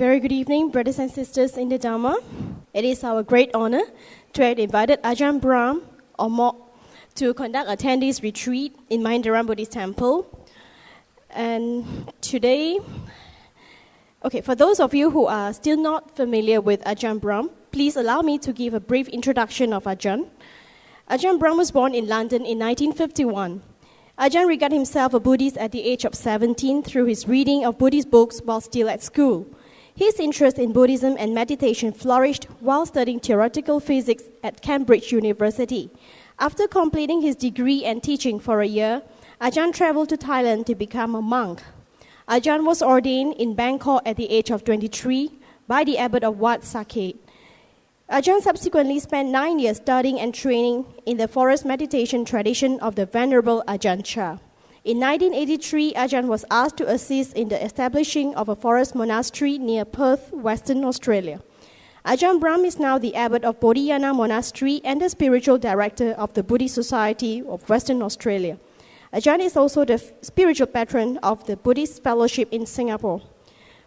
Very good evening, brothers and sisters in the Dharma. It is our great honor to have invited Ajahn Brahm or Maha to conduct a 10-day retreat in Mahindarama Buddhist Temple. And today, for those of you who are still not familiar with Ajahn Brahm, please allow me to give a brief introduction of Ajahn. Ajahn Brahm was born in London in 1951. Ajahn regarded himself a Buddhist at the age of 17 through his reading of Buddhist books while still at school. His interest in Buddhism and meditation flourished while studying theoretical physics at Cambridge University. After completing his degree and teaching for a year, Ajahn traveled to Thailand to become a monk. Ajahn was ordained in Bangkok at the age of 23 by the abbot of Wat Saket. Ajahn subsequently spent 9 years studying and training in the forest meditation tradition of the Venerable Ajahn Chah. In 1983, Ajahn was asked to assist in the establishing of a forest monastery near Perth, Western Australia. Ajahn Brahm is now the abbot of Bodhiana Monastery and the spiritual director of the Buddhist Society of Western Australia. Ajahn is also the spiritual patron of the Buddhist Fellowship in Singapore.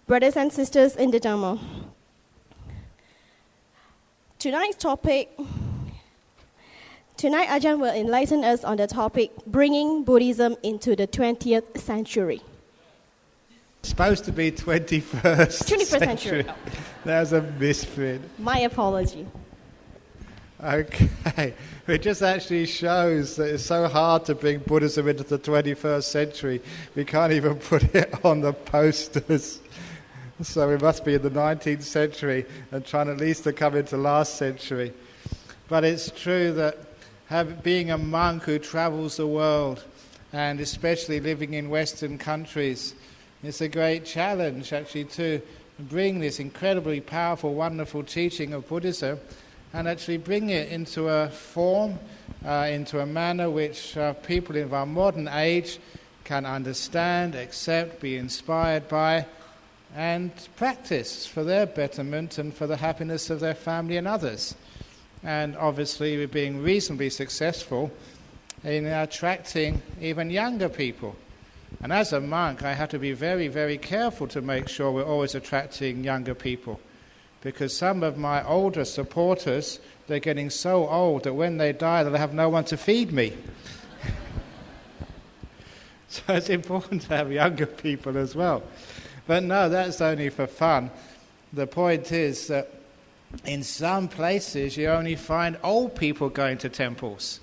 Brothers and sisters in the Dhamma, Tonight Ajahn will enlighten us on the topic, bringing Buddhism into the 20th century. It's supposed to be 21st century. Oh. That was a misprint. My apology. Okay. It just actually shows that it's so hard to bring Buddhism into the 21st century. We can't even put it on the posters. So we must be in the 19th century and trying at least to come into last century. But it's true that being a monk who travels the world, and especially living in Western countries, it's a great challenge actually to bring this incredibly powerful, wonderful teaching of Buddhism and actually bring it into a form, into a manner which people in our modern age can understand, accept, be inspired by, and practice for their betterment and for the happiness of their family and others. And obviously we're being reasonably successful in attracting even younger people. And as a monk, I have to be very, very careful to make sure we're always attracting younger people. Because some of my older supporters, they're getting so old that when they die, they'll have no one to feed me. So it's important to have younger people as well. But no, that's only for fun. The point is that in some places you only find old people going to temples.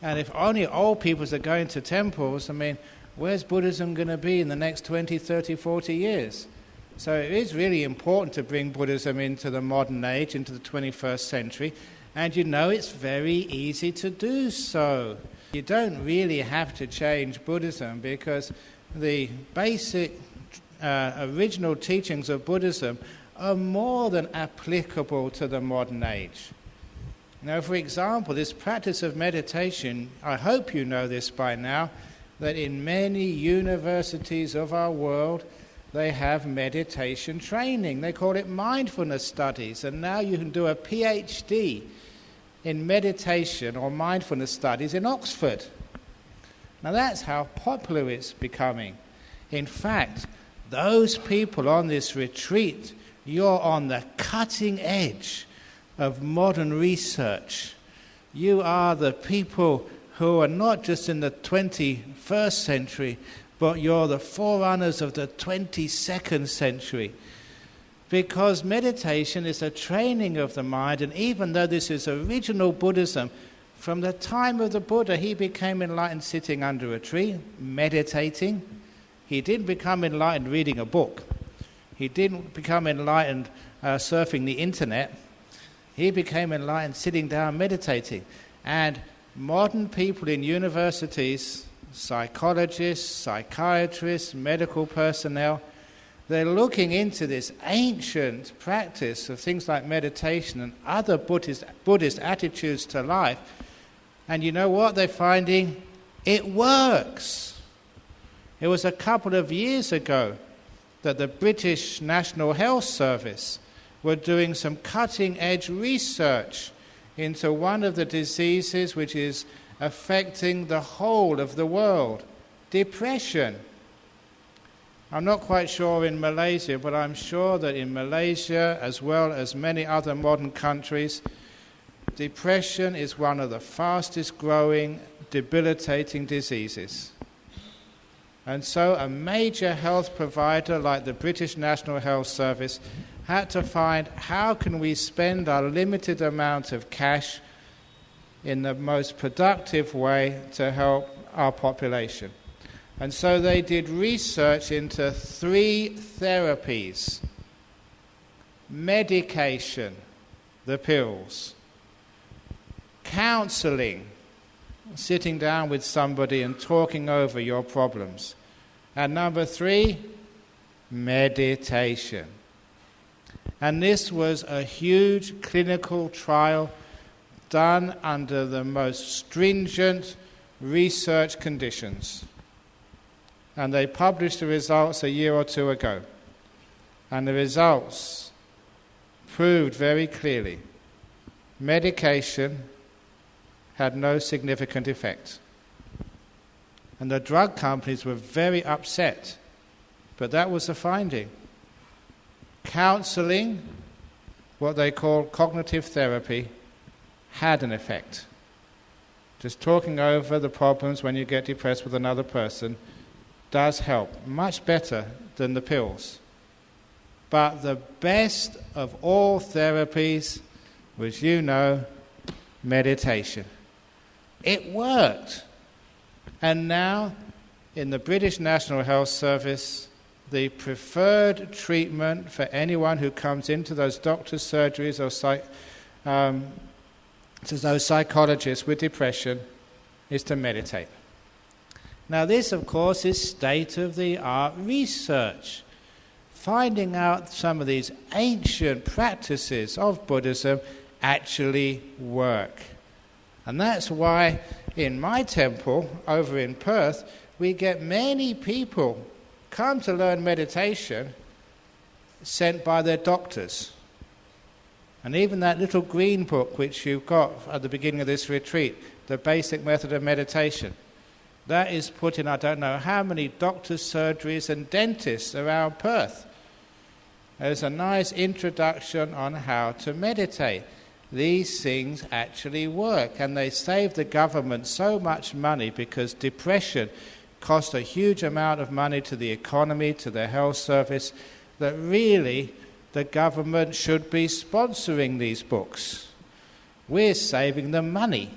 And if only old people are going to temples, where's Buddhism going to be in the next 20, 30, 40 years? So it is really important to bring Buddhism into the modern age, into the 21st century. And it's very easy to do so. You don't really have to change Buddhism because the basic original teachings of Buddhism are more than applicable to the modern age. Now, for example, this practice of meditation, I hope you know this by now, that in many universities of our world, they have meditation training. They call it mindfulness studies, and now you can do a PhD in meditation or mindfulness studies in Oxford. Now, that's how popular it's becoming. In fact, those people on this retreat, you're on the cutting edge of modern research. You are the people who are not just in the 21st century, but you're the forerunners of the 22nd century. Because meditation is a training of the mind, and even though this is original Buddhism, from the time of the Buddha, he became enlightened sitting under a tree, meditating. He didn't become enlightened reading a book. He didn't become enlightened surfing the internet. He became enlightened sitting down meditating. And modern people in universities, psychologists, psychiatrists, medical personnel, they're looking into this ancient practice of things like meditation and other Buddhist attitudes to life. And you know what they're finding? It works. It was a couple of years ago that the British National Health Service were doing some cutting-edge research into one of the diseases which is affecting the whole of the world, depression. I'm not quite sure in Malaysia, but I'm sure that in Malaysia, as well as many other modern countries, depression is one of the fastest growing, debilitating diseases. And so a major health provider like the British National Health Service had to find how can we spend our limited amount of cash in the most productive way to help our population. And so they did research into 3 therapies: medication, the pills; counseling, sitting down with somebody and talking over your problems; and number 3, meditation. And this was a huge clinical trial done under the most stringent research conditions. And they published the results a year or 2 ago. And the results proved very clearly medication had no significant effect. And the drug companies were very upset, but that was the finding. Counseling, what they call cognitive therapy, had an effect. Just talking over the problems when you get depressed with another person does help, much better than the pills. But the best of all therapies was, meditation. It worked. And now, in the British National Health Service, the preferred treatment for anyone who comes into those doctors' surgeries or to those psychologists with depression is to meditate. Now this, of course, is state-of-the-art research, finding out some of these ancient practices of Buddhism actually work. And that's why in my temple over in Perth, we get many people come to learn meditation sent by their doctors. And even that little green book which you've got at the beginning of this retreat, the basic method of meditation, that is put in I don't know how many doctors' surgeries and dentists around Perth. There's a nice introduction on how to meditate. These things actually work, and they save the government so much money because depression costs a huge amount of money to the economy, to the health service, that really the government should be sponsoring these books. We're saving them money.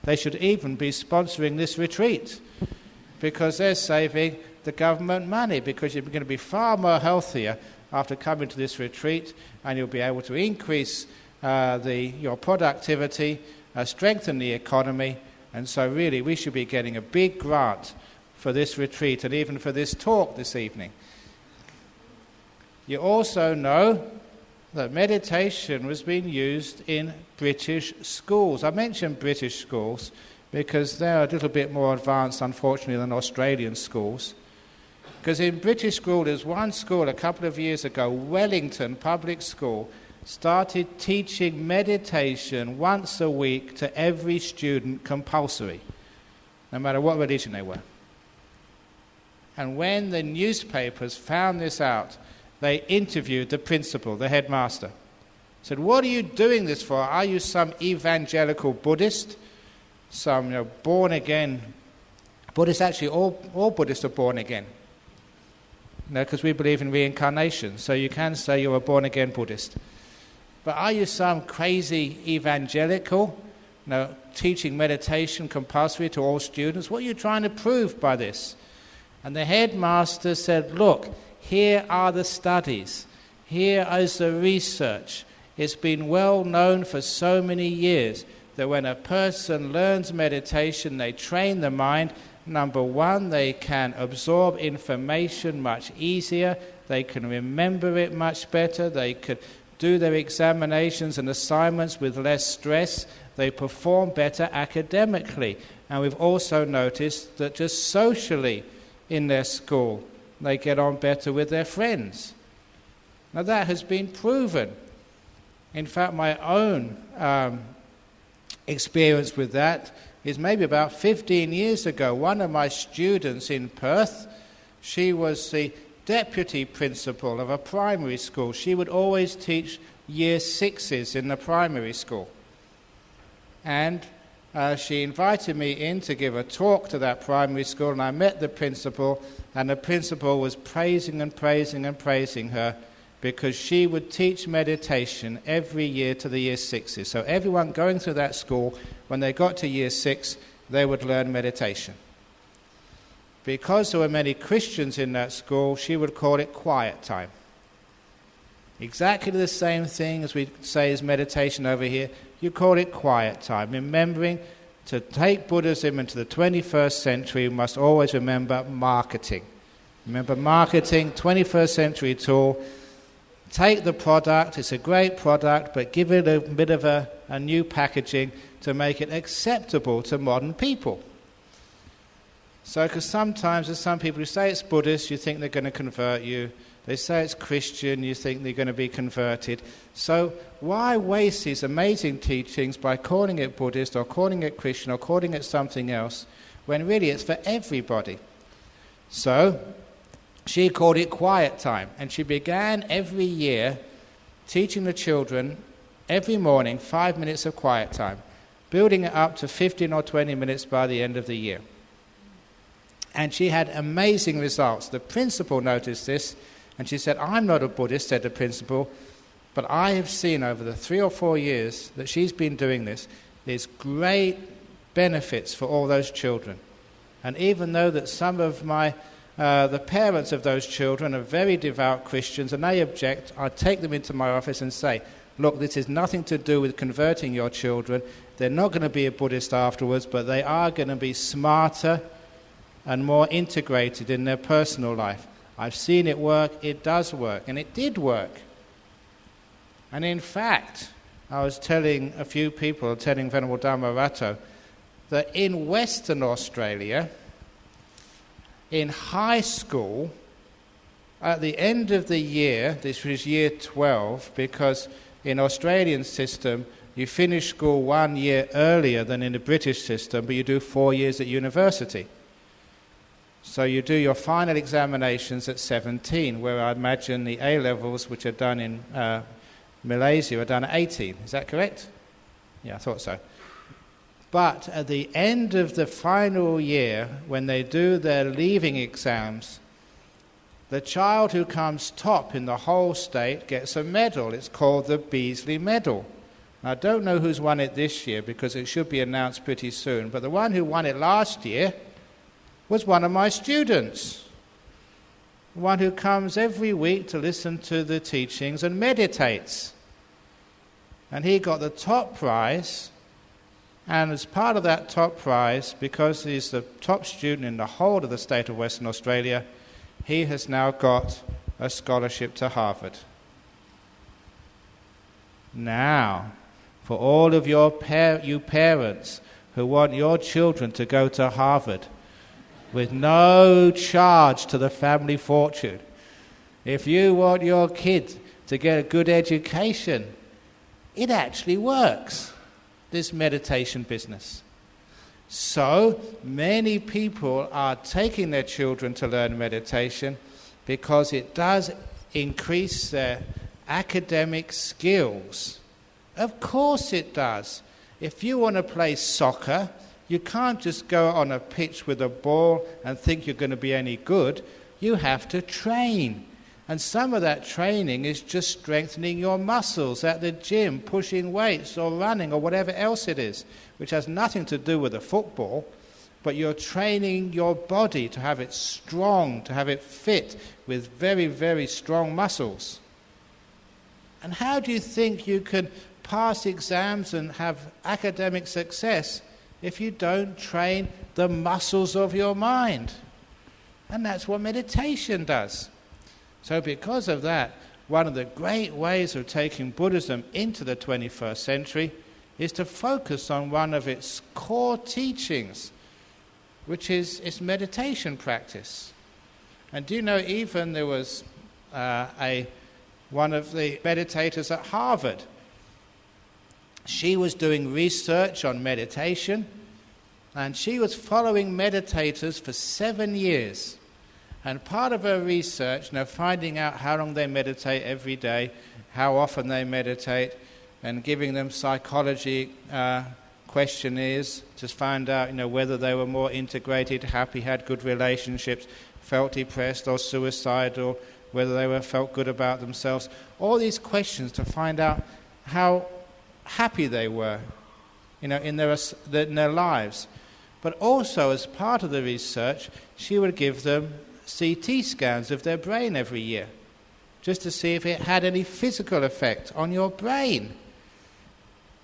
They should even be sponsoring this retreat because they're saving the government money, because you're going to be far more healthier after coming to this retreat, and you'll be able to increase your productivity, strengthen the economy. And so really we should be getting a big grant for this retreat and even for this talk this evening. You also know that meditation was being used in British schools. I mention British schools because they're a little bit more advanced, unfortunately, than Australian schools. Because in British school, there's one school a couple of years ago, Wellington Public School, started teaching meditation once a week to every student, compulsory, no matter what religion they were. And when the newspapers found this out, they interviewed the principal, the headmaster. Said, "What are you doing this for? Are you some evangelical Buddhist? Some born-again Buddhist?" Actually, all Buddhists are born again. Because we believe in reincarnation, so you can say you're a born-again Buddhist. But are you some crazy evangelical, teaching meditation compulsory to all students? What are you trying to prove by this? And the headmaster said, "Look, here are the studies. Here is the research. It's been well known for so many years that when a person learns meditation, they train the mind. Number one, they can absorb information much easier. They can remember it much better. They could do their examinations and assignments with less stress. They perform better academically. And we've also noticed that just socially in their school, they get on better with their friends." Now that has been proven. In fact, my own experience with that is maybe about 15 years ago. One of my students in Perth, she was the deputy principal of a primary school. She would always teach year sixes in the primary school. And she invited me in to give a talk to that primary school, and I met the principal, and the principal was praising and praising and praising her because she would teach meditation every year to the year sixes. So everyone going through that school, when they got to year six, they would learn meditation. Because there were many Christians in that school, she would call it quiet time. Exactly the same thing as we say is meditation over here. You call it quiet time. Remembering to take Buddhism into the 21st century, we must always remember marketing. Remember marketing, 21st century tool. Take the product, it's a great product, but give it a bit of a new packaging to make it acceptable to modern people. So, because sometimes there's some people who say it's Buddhist, you think they're going to convert you. They say it's Christian, you think they're going to be converted. So why waste these amazing teachings by calling it Buddhist or calling it Christian or calling it something else, when really it's for everybody? So she called it quiet time, and she began every year teaching the children every morning 5 minutes of quiet time, building it up to 15 or 20 minutes by the end of the year. And she had amazing results. The principal noticed this, and she said, "I'm not a Buddhist," said the principal, "but I have seen over the 3 or 4 years that she's been doing this, there's great benefits for all those children. And even though that some of the parents of those children are very devout Christians and they object, I take them into my office and say, look, this has nothing to do with converting your children. They're not going to be a Buddhist afterwards, but they are going to be smarter and more integrated in their personal life. I've seen it work, it does work," and it did work. And in fact, I was telling a few people, telling Venerable Dhammarato, that in Western Australia, in high school, at the end of the year, this was year 12, because in Australian system, you finish school 1 year earlier than in the British system, but you do 4 years at university. So you do your final examinations at 17, where I imagine the A-levels, which are done in Malaysia, are done at 18. Is that correct? Yeah, I thought so. But at the end of the final year, when they do their leaving exams, the child who comes top in the whole state gets a medal. It's called the Beasley Medal. Now, I don't know who's won it this year because it should be announced pretty soon, but the one who won it last year was one of my students, one who comes every week to listen to the teachings and meditates. And he got the top prize, and as part of that top prize, because he's the top student in the whole of the state of Western Australia, he has now got a scholarship to Harvard. Now, for all of you parents who want your children to go to Harvard, with no charge to the family fortune. If you want your kid to get a good education, it actually works, this meditation business. So many people are taking their children to learn meditation because it does increase their academic skills. Of course it does. If you want to play soccer, you can't just go on a pitch with a ball and think you're going to be any good. You have to train. And some of that training is just strengthening your muscles at the gym, pushing weights or running or whatever else it is, which has nothing to do with the football, but you're training your body to have it strong, to have it fit with very, very strong muscles. And how do you think you can pass exams and have academic success if you don't train the muscles of your mind? And that's what meditation does. So because of that, one of the great ways of taking Buddhism into the 21st century is to focus on one of its core teachings, which is its meditation practice. And do you know, even there was one of the meditators at Harvard. She was doing research on meditation, and she was following meditators for 7 years. And part of her research, finding out how long they meditate every day, how often they meditate, and giving them psychology questionnaires to find out, whether they were more integrated, happy, had good relationships, felt depressed or suicidal, whether they felt good about themselves. All these questions to find out how happy they were, in their lives. But also, as part of the research, she would give them CT scans of their brain every year, just to see if it had any physical effect on your brain.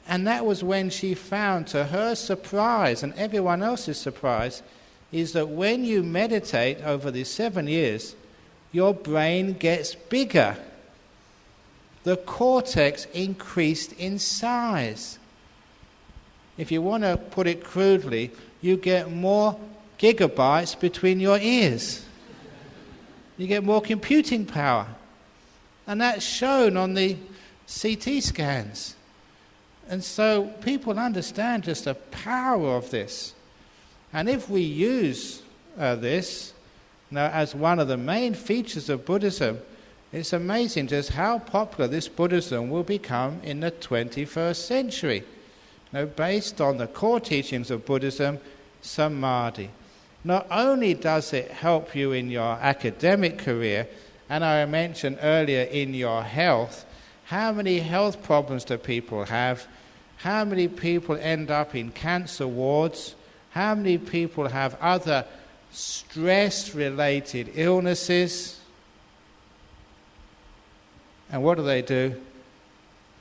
And that was when she found, to her surprise and everyone else's surprise, is that when you meditate over these 7 years, your brain gets bigger. The cortex increased in size. If you want to put it crudely, you get more gigabytes between your ears. You get more computing power. And that's shown on the CT scans. And so people understand just the power of this. And if we use this as one of the main features of Buddhism, it's amazing just how popular this Buddhism will become in the 21st century. Based on the core teachings of Buddhism, samadhi. Not only does it help you in your academic career, and I mentioned earlier in your health, how many health problems do people have? How many people end up in cancer wards? How many people have other stress-related illnesses? And what do?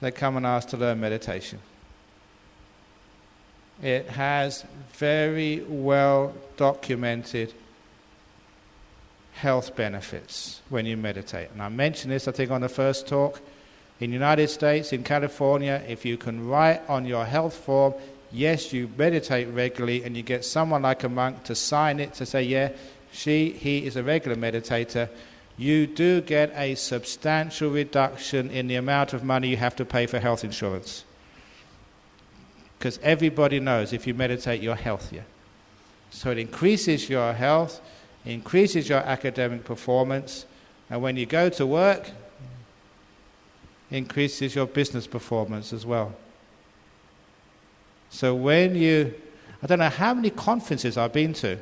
They come and ask to learn meditation. It has very well documented health benefits when you meditate. And I mentioned this, I think, on the first talk. In the United States, in California, if you can write on your health form, yes, you meditate regularly, and you get someone like a monk to sign it to say, yeah, he is a regular meditator, you do get a substantial reduction in the amount of money you have to pay for health insurance. Because everybody knows if you meditate, you're healthier. So it increases your health, increases your academic performance, and when you go to work, increases your business performance as well. So I don't know how many conferences I've been to,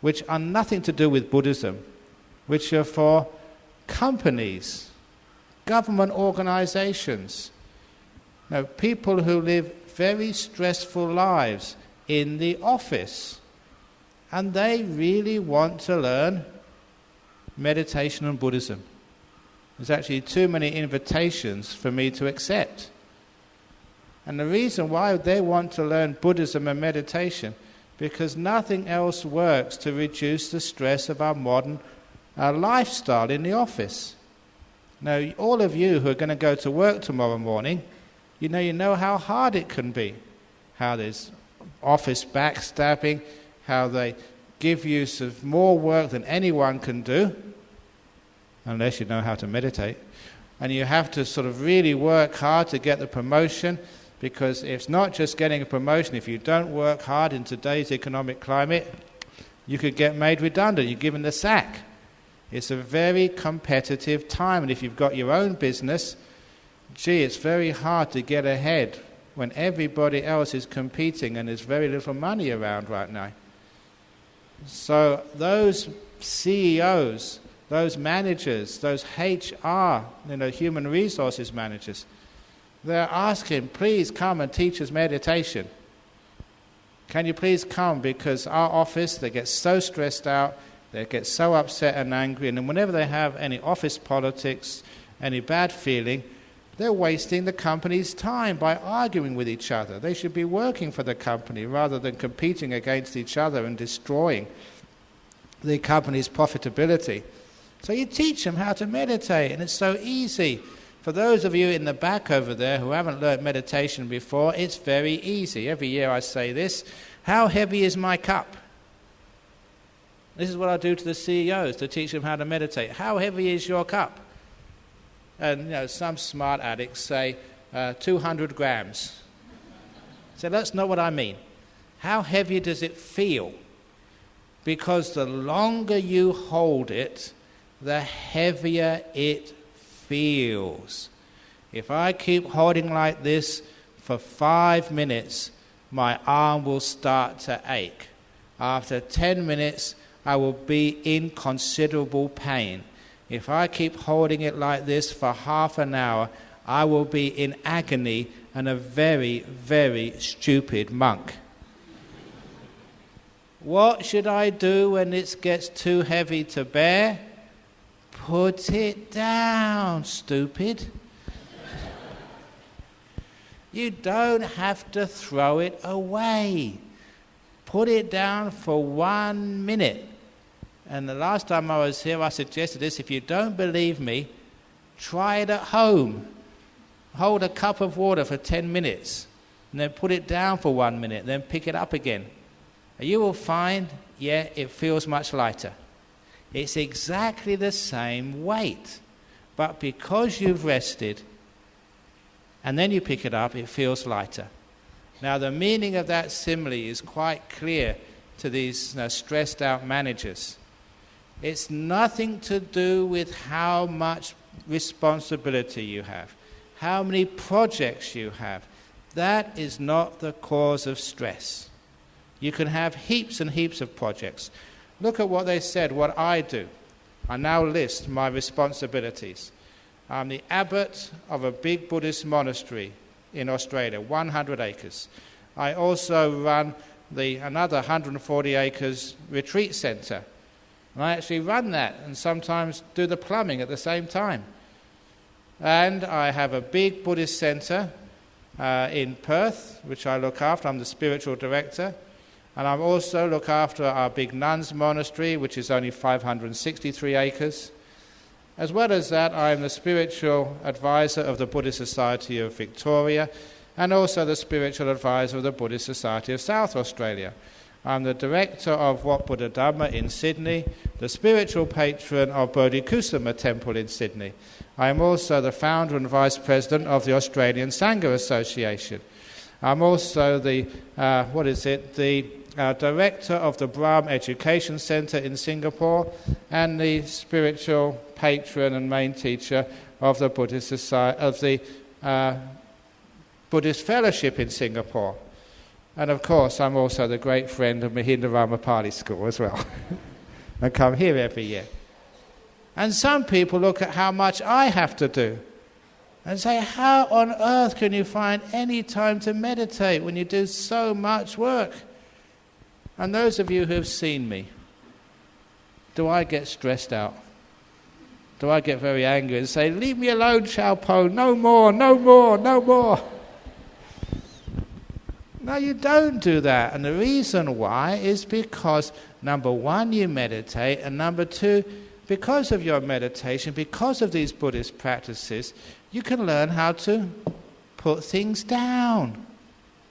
which are nothing to do with Buddhism, which are for companies, government organizations, people who live very stressful lives in the office, and they really want to learn meditation and Buddhism. There's actually too many invitations for me to accept. And the reason why they want to learn Buddhism and meditation, because nothing else works to reduce the stress of our modern lifestyle in the office. Now, all of you who are going to go to work tomorrow morning, you know how hard it can be, how there's office backstabbing, how they give you more work than anyone can do, unless you know how to meditate. And you have to sort of really work hard to get the promotion, because it's not just getting a promotion. If you don't work hard in today's economic climate, you could get made redundant. You're given the sack. It's a very competitive time. And if you've got your own business, it's very hard to get ahead when everybody else is competing and there's very little money around right now. So those CEOs, those managers, those HR, human resources managers, they're asking, please come and teach us meditation. Can you please come? Because our office, they get so stressed out, they get so upset and angry, and then whenever they have any office politics, any bad feeling, they're wasting the company's time by arguing with each other. They should be working for the company rather than competing against each other and destroying the company's profitability. So you teach them how to meditate, and it's so easy. For those of you in the back over there who haven't learned meditation before, it's very easy. Every year I say this: how heavy is my cup? This is what I do to the CEOs to teach them how to meditate. How heavy is your cup? And some smart addicts say 200 grams. So that's not what I mean. How heavy does it feel? because the longer you hold it, the heavier it feels. If I keep holding like this for 5 minutes, my arm will start to ache. After 10 minutes, I will be in considerable pain. If I keep holding it like this for half an hour, I will be in agony and a very, very stupid monk. What should I do when it gets too heavy to bear? Put it down, stupid. You don't have to throw it away. Put it down for 1 minute. And the last time I was here, I suggested this. If you don't believe me, try it at home. Hold a cup of water for 10 minutes, and then put it down for 1 minute, then pick it up again. And you will find, it feels much lighter. It's exactly the same weight, but because you've rested, and then you pick it up, it feels lighter. Now, the meaning of that simile is quite clear to these stressed out managers. It's nothing to do with how much responsibility you have, how many projects you have. That is not the cause of stress. You can have heaps and heaps of projects. Look at what they said, what I do. I now list my responsibilities. I'm the abbot of a big Buddhist monastery in Australia, 100 acres. I also run another 140 acres retreat centre. And I actually run that and sometimes do the plumbing at the same time. And I have a big Buddhist centre in Perth, which I look after. I'm the spiritual director. And I also look after our big nuns monastery, which is only 563 acres. As well as that, I am the spiritual advisor of the Buddhist Society of Victoria and also the spiritual advisor of the Buddhist Society of South Australia. I'm the director of Wat Buddha Dhamma in Sydney, the spiritual patron of Bodhikusama Temple in Sydney. I am also the founder and vice president of the Australian Sangha Association. I'm also the director of the Brahm Education Centre in Singapore and the spiritual patron and main teacher of the Buddhist Society, of the Buddhist Fellowship in Singapore. And of course, I'm also the great friend of Mahindarama Pali School as well. I come here every year. And some people look at how much I have to do and say, how on earth can you find any time to meditate when you do so much work? And those of you who have seen me, do I get stressed out? Do I get very angry and say, leave me alone, Chao Po, no more, no more, no more? No, you don't do that. And the reason why is because, number one, you meditate, and number two, because of your meditation, because of these Buddhist practices, you can learn how to put things down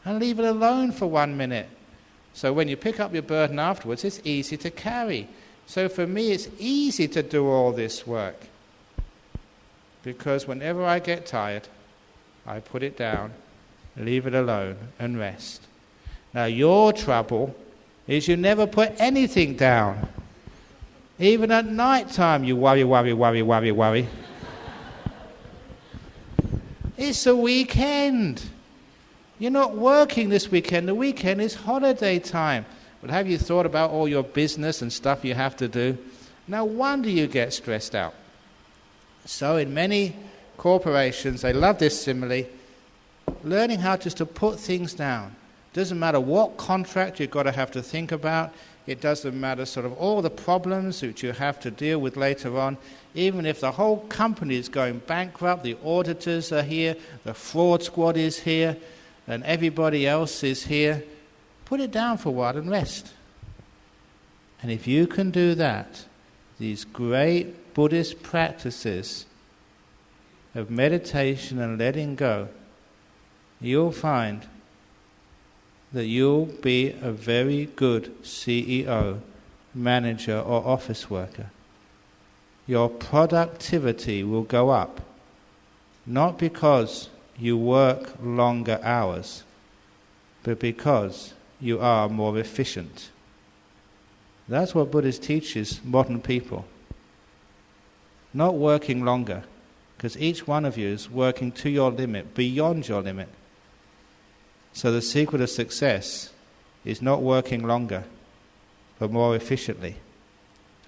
and leave it alone for 1 minute. So when you pick up your burden afterwards, it's easy to carry. So for me, it's easy to do all this work. Because whenever I get tired, I put it down, leave it alone, and rest. Now your trouble is you never put anything down. Even at night time, you worry. It's a weekend. You're not working this weekend. The weekend is holiday time. But have you thought about all your business and stuff you have to do? No wonder you get stressed out. So in many corporations, they love this simile, learning how just to put things down. Doesn't matter what contract you've got to have to think about. It doesn't matter sort of all the problems which you have to deal with later on. Even if the whole company is going bankrupt, the auditors are here, the fraud squad is here, and everybody else is here, put it down for a while and rest. And if you can do that, these great Buddhist practices of meditation and letting go, you'll find that you'll be a very good CEO, manager, or office worker. Your productivity will go up, not because you work longer hours, but because you are more efficient. That's what Buddhist teaches modern people. Not working longer, because each one of you is working to your limit, beyond your limit. So the secret of success is not working longer, but more efficiently.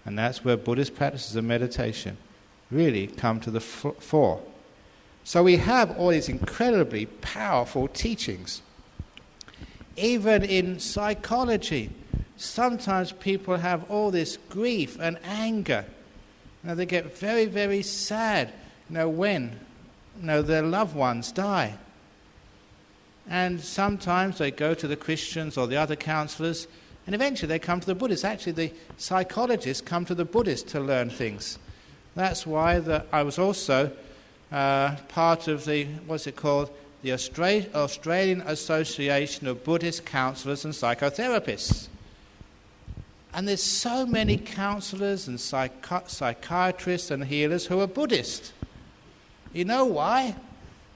And that's where Buddhist practices of meditation really come to the fore. So we have all these incredibly powerful teachings. Even in psychology, sometimes people have all this grief and anger. They get very, very sad, when their loved ones die. And sometimes they go to the Christians or the other counselors, and eventually they come to the Buddhists. Actually, the psychologists come to the Buddhists to learn things. That's why I was also part of the Australian Association of Buddhist Counsellors and Psychotherapists. And there's so many counsellors and psychiatrists and healers who are Buddhist. You know why?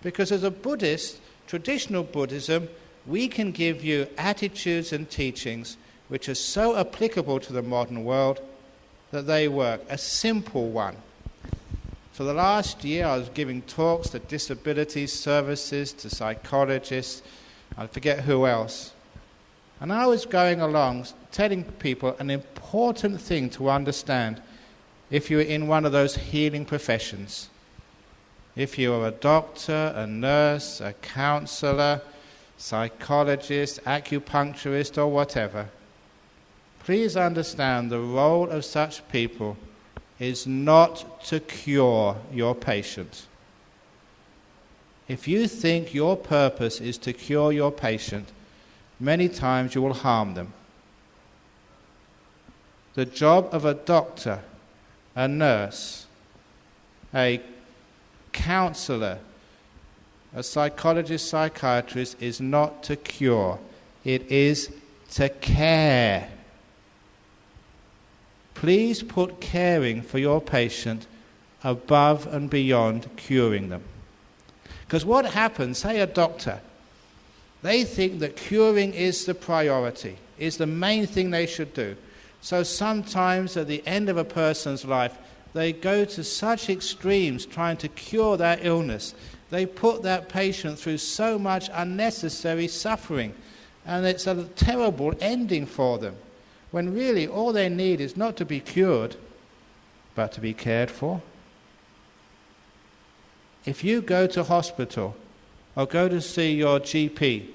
Because as a Buddhist, traditional Buddhism, we can give you attitudes and teachings which are so applicable to the modern world that they work. A simple one. For the last year, I was giving talks to disability services, to psychologists, I forget who else. And I was going along telling people an important thing to understand if you're in one of those healing professions. If you're a doctor, a nurse, a counsellor, psychologist, acupuncturist, or whatever, please understand the role of such people is not to cure your patient. If you think your purpose is to cure your patient, many times you will harm them. The job of a doctor, a nurse, a counsellor, a psychologist, psychiatrist is not to cure. It is to care. Please put caring for your patient above and beyond curing them. Because what happens, say a doctor, they think that curing is the priority, is the main thing they should do. So sometimes at the end of a person's life, they go to such extremes trying to cure that illness. They put that patient through so much unnecessary suffering, and it's a terrible ending for them, when really all they need is not to be cured, but to be cared for. If you go to hospital or go to see your GP,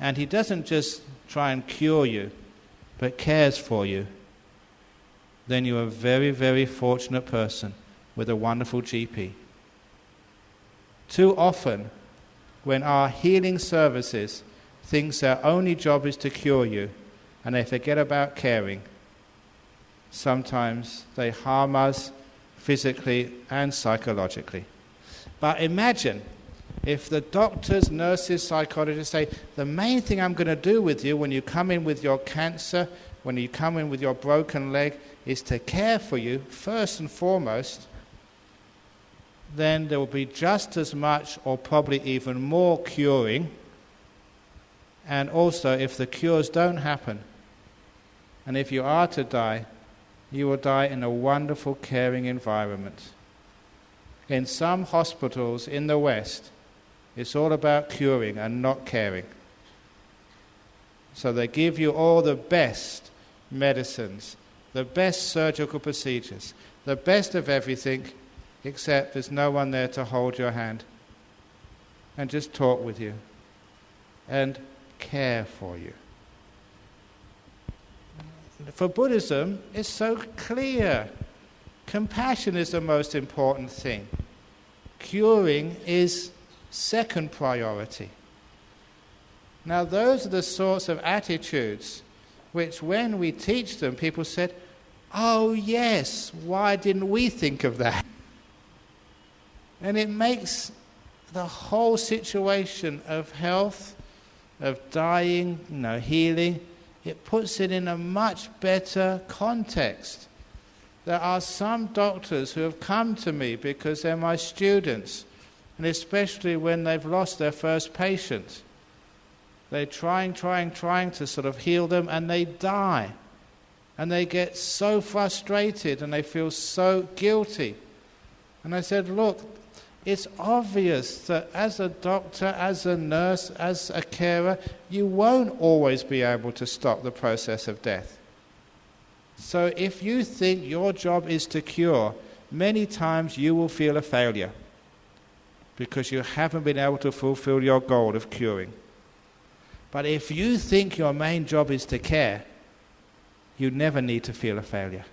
and he doesn't just try and cure you, but cares for you, then you're a very, very fortunate person with a wonderful GP. Too often, when our healing services think their only job is to cure you, and they forget about caring, sometimes they harm us physically and psychologically. But imagine if the doctors, nurses, psychologists say, the main thing I'm going to do with you when you come in with your cancer, when you come in with your broken leg, is to care for you first and foremost, then there will be just as much or probably even more curing. And also, if the cures don't happen, and if you are to die, you will die in a wonderful, caring environment. In some hospitals in the West, it's all about curing and not caring. So they give you all the best medicines, the best surgical procedures, the best of everything, except there's no one there to hold your hand and just talk with you and care for you. For Buddhism, it's so clear. Compassion is the most important thing. Curing is second priority. Now, those are the sorts of attitudes which, when we teach them, people said, oh yes, why didn't we think of that? And it makes the whole situation of health, of dying, healing, it puts it in a much better context. There are some doctors who have come to me because they're my students, and especially when they've lost their first patient. They're trying to sort of heal them, and they die. And they get so frustrated and they feel so guilty. And I said, look, it's obvious that as a doctor, as a nurse, as a carer, you won't always be able to stop the process of death. So if you think your job is to cure, many times you will feel a failure because you haven't been able to fulfill your goal of curing. But if you think your main job is to care, you never need to feel a failure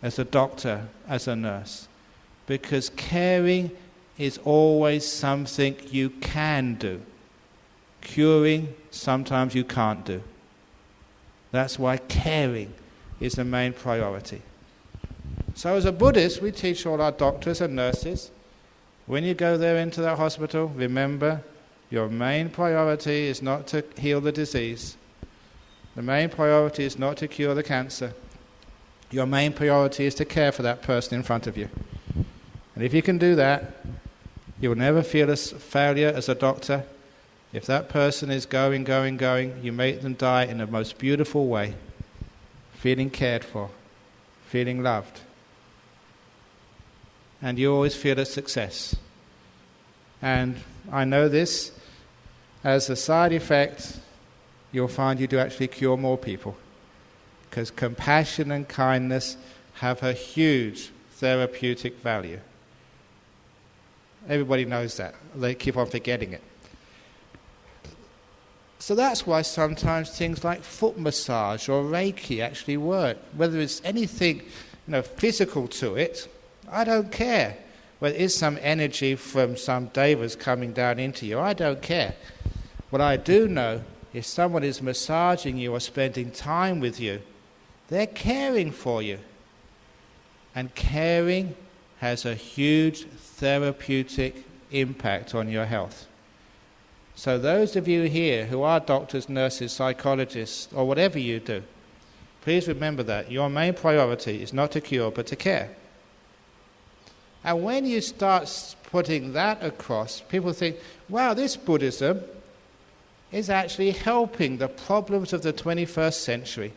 as a doctor, as a nurse, because caring is always something you can do. Curing, sometimes you can't do. That's why caring is the main priority. So as a Buddhist, we teach all our doctors and nurses, when you go there into that hospital, remember, your main priority is not to heal the disease. The main priority is not to cure the cancer. Your main priority is to care for that person in front of you. And if you can do that, you will never feel a failure as a doctor. If that person is going, you make them die in the most beautiful way, feeling cared for, feeling loved. And you always feel a success. And I know this, as a side effect, you'll find you do actually cure more people. Because compassion and kindness have a huge therapeutic value. Everybody knows that. They keep on forgetting it. So that's why sometimes things like foot massage or Reiki actually work. Whether it's anything physical to it, I don't care. Whether it is some energy from some devas coming down into you, I don't care. What I do know, if someone is massaging you or spending time with you, they're caring for you. And caring has a huge therapeutic impact on your health. So those of you here who are doctors, nurses, psychologists, or whatever you do, please remember that your main priority is not to cure but to care. And when you start putting that across, people think, wow, this Buddhism is actually helping the problems of the 21st century.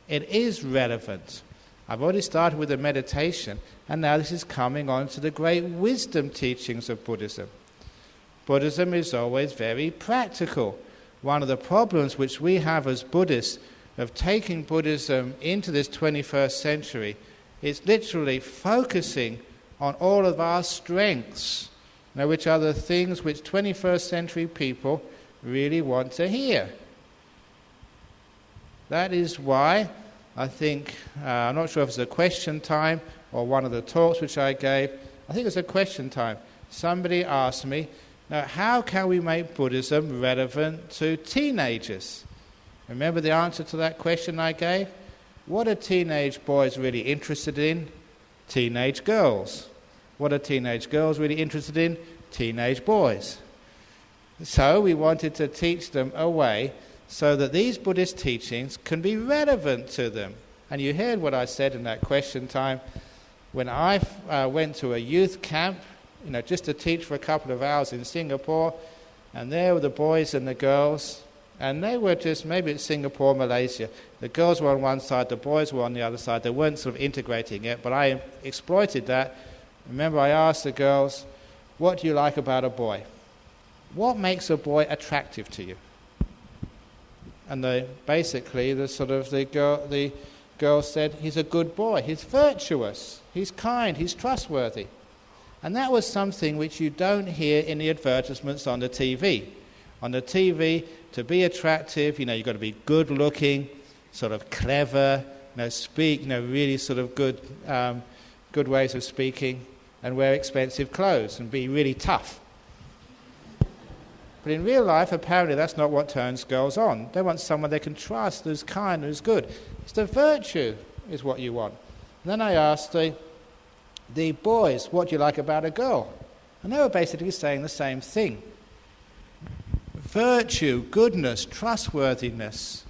It is relevant. I've already started with the meditation, and now this is coming on to the great wisdom teachings of Buddhism. Buddhism is always very practical. One of the problems which we have as Buddhists of taking Buddhism into this 21st century is literally focusing on all of our strengths, which are the things which 21st century people really want to hear. That is why I think, I'm not sure if it's a question time or one of the talks which I gave, I think it's a question time. Somebody asked me, now how can we make Buddhism relevant to teenagers? Remember the answer to that question I gave? What are teenage boys really interested in? Teenage girls. What are teenage girls really interested in? Teenage boys. So we wanted to teach them a way so that these Buddhist teachings can be relevant to them. And you heard what I said in that question time. When I went to a youth camp, just to teach for a couple of hours in Singapore, and there were the boys and the girls, and they were just, maybe it's Singapore, Malaysia. The girls were on one side, the boys were on the other side. They weren't sort of integrating it, but I exploited that. Remember, I asked the girls, what do you like about a boy? What makes a boy attractive to you? And the girl said, he's a good boy, he's virtuous, he's kind, he's trustworthy. And that was something which you don't hear in the advertisements on the TV. On the TV, to be attractive, you've got to be good looking, sort of clever, speak, really sort of good ways of speaking, and wear expensive clothes and be really tough. But in real life, apparently that's not what turns girls on. They want someone they can trust, who's kind, who's good. It's the virtue is what you want. And then I asked the boys, what do you like about a girl? And they were basically saying the same thing. Virtue, goodness, trustworthiness,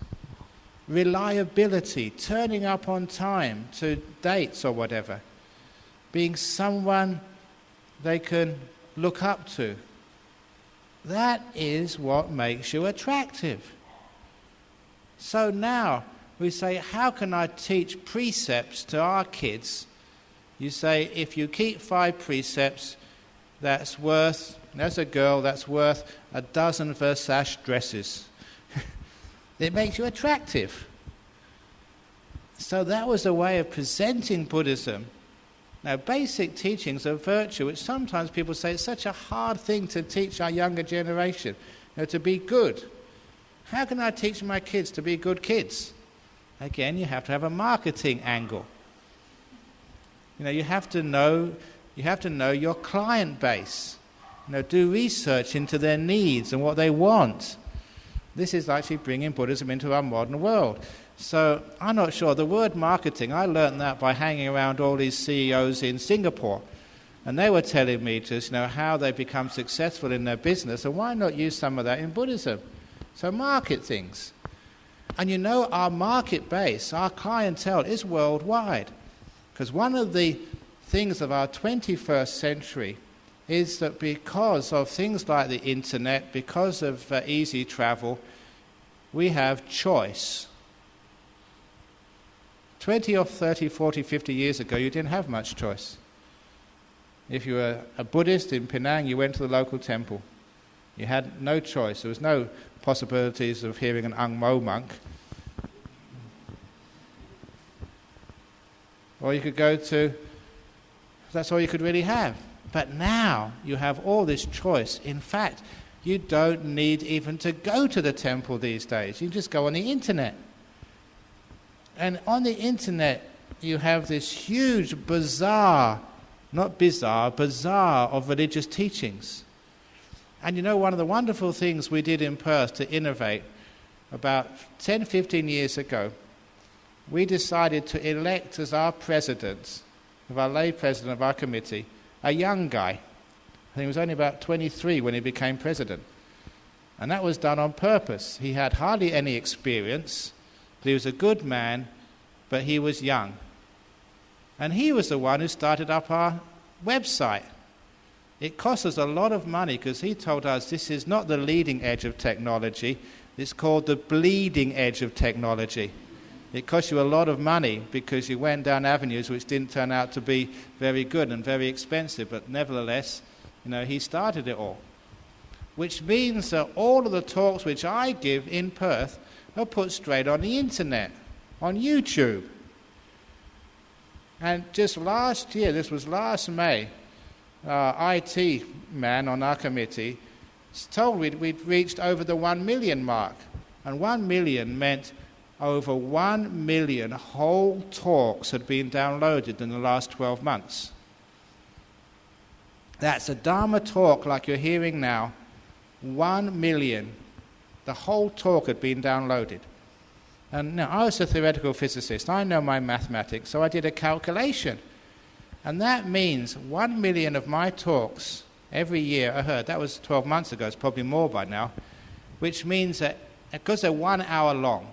reliability, turning up on time to dates or whatever, being someone they can look up to. That is what makes you attractive. So now we say, how can I teach precepts to our kids? You say, if you keep 5 precepts, that's worth, as a girl, that's worth a dozen Versace dresses. It makes you attractive. So that was a way of presenting Buddhism. Now, basic teachings of virtue, which sometimes people say it's such a hard thing to teach our younger generation, to be good. How can I teach my kids to be good kids? Again, you have to have a marketing angle. You have to know your client base. Do research into their needs and what they want. This is actually bringing Buddhism into our modern world. So I'm not sure. The word marketing, I learned that by hanging around all these CEOs in Singapore. And they were telling me just, how they become successful in their business, and why not use some of that in Buddhism? So market things. And our market base, our clientele is worldwide. Because one of the things of our 21st century is that because of things like the internet, because of easy travel, we have choice. 20 or 30, 40, 50 years ago, you didn't have much choice. If you were a Buddhist in Penang, you went to the local temple. You had no choice. There was no possibilities of hearing an Ang Mo monk. Or you could go to... That's all you could really have. But now you have all this choice. In fact, you don't need even to go to the temple these days. You just go on the internet. And on the internet, you have this huge bazaar of religious teachings. And one of the wonderful things we did in Perth to innovate, about 10, 15 years ago, we decided to elect as our president, our lay president of our committee, a young guy. I think he was only about 23 when he became president. And that was done on purpose. He had hardly any experience. He was a good man, but he was young. And he was the one who started up our website. It cost us a lot of money because he told us this is not the leading edge of technology. It's called the bleeding edge of technology. It cost you a lot of money because you went down avenues which didn't turn out to be very good and very expensive. But nevertheless, he started it all. Which means that all of the talks which I give in Perth are put straight on the internet, on YouTube. And just last year, this was last May, IT man on our committee told we'd reached over the 1 million mark. And 1 million meant over 1 million whole talks had been downloaded in the last 12 months. That's a Dharma talk like you're hearing now. 1 million. The whole talk had been downloaded. And now, I was a theoretical physicist. I know my mathematics, so I did a calculation. And that means 1 million of my talks every year are heard. That was 12 months ago. It's probably more by now. Which means that, because they're 1 hour long,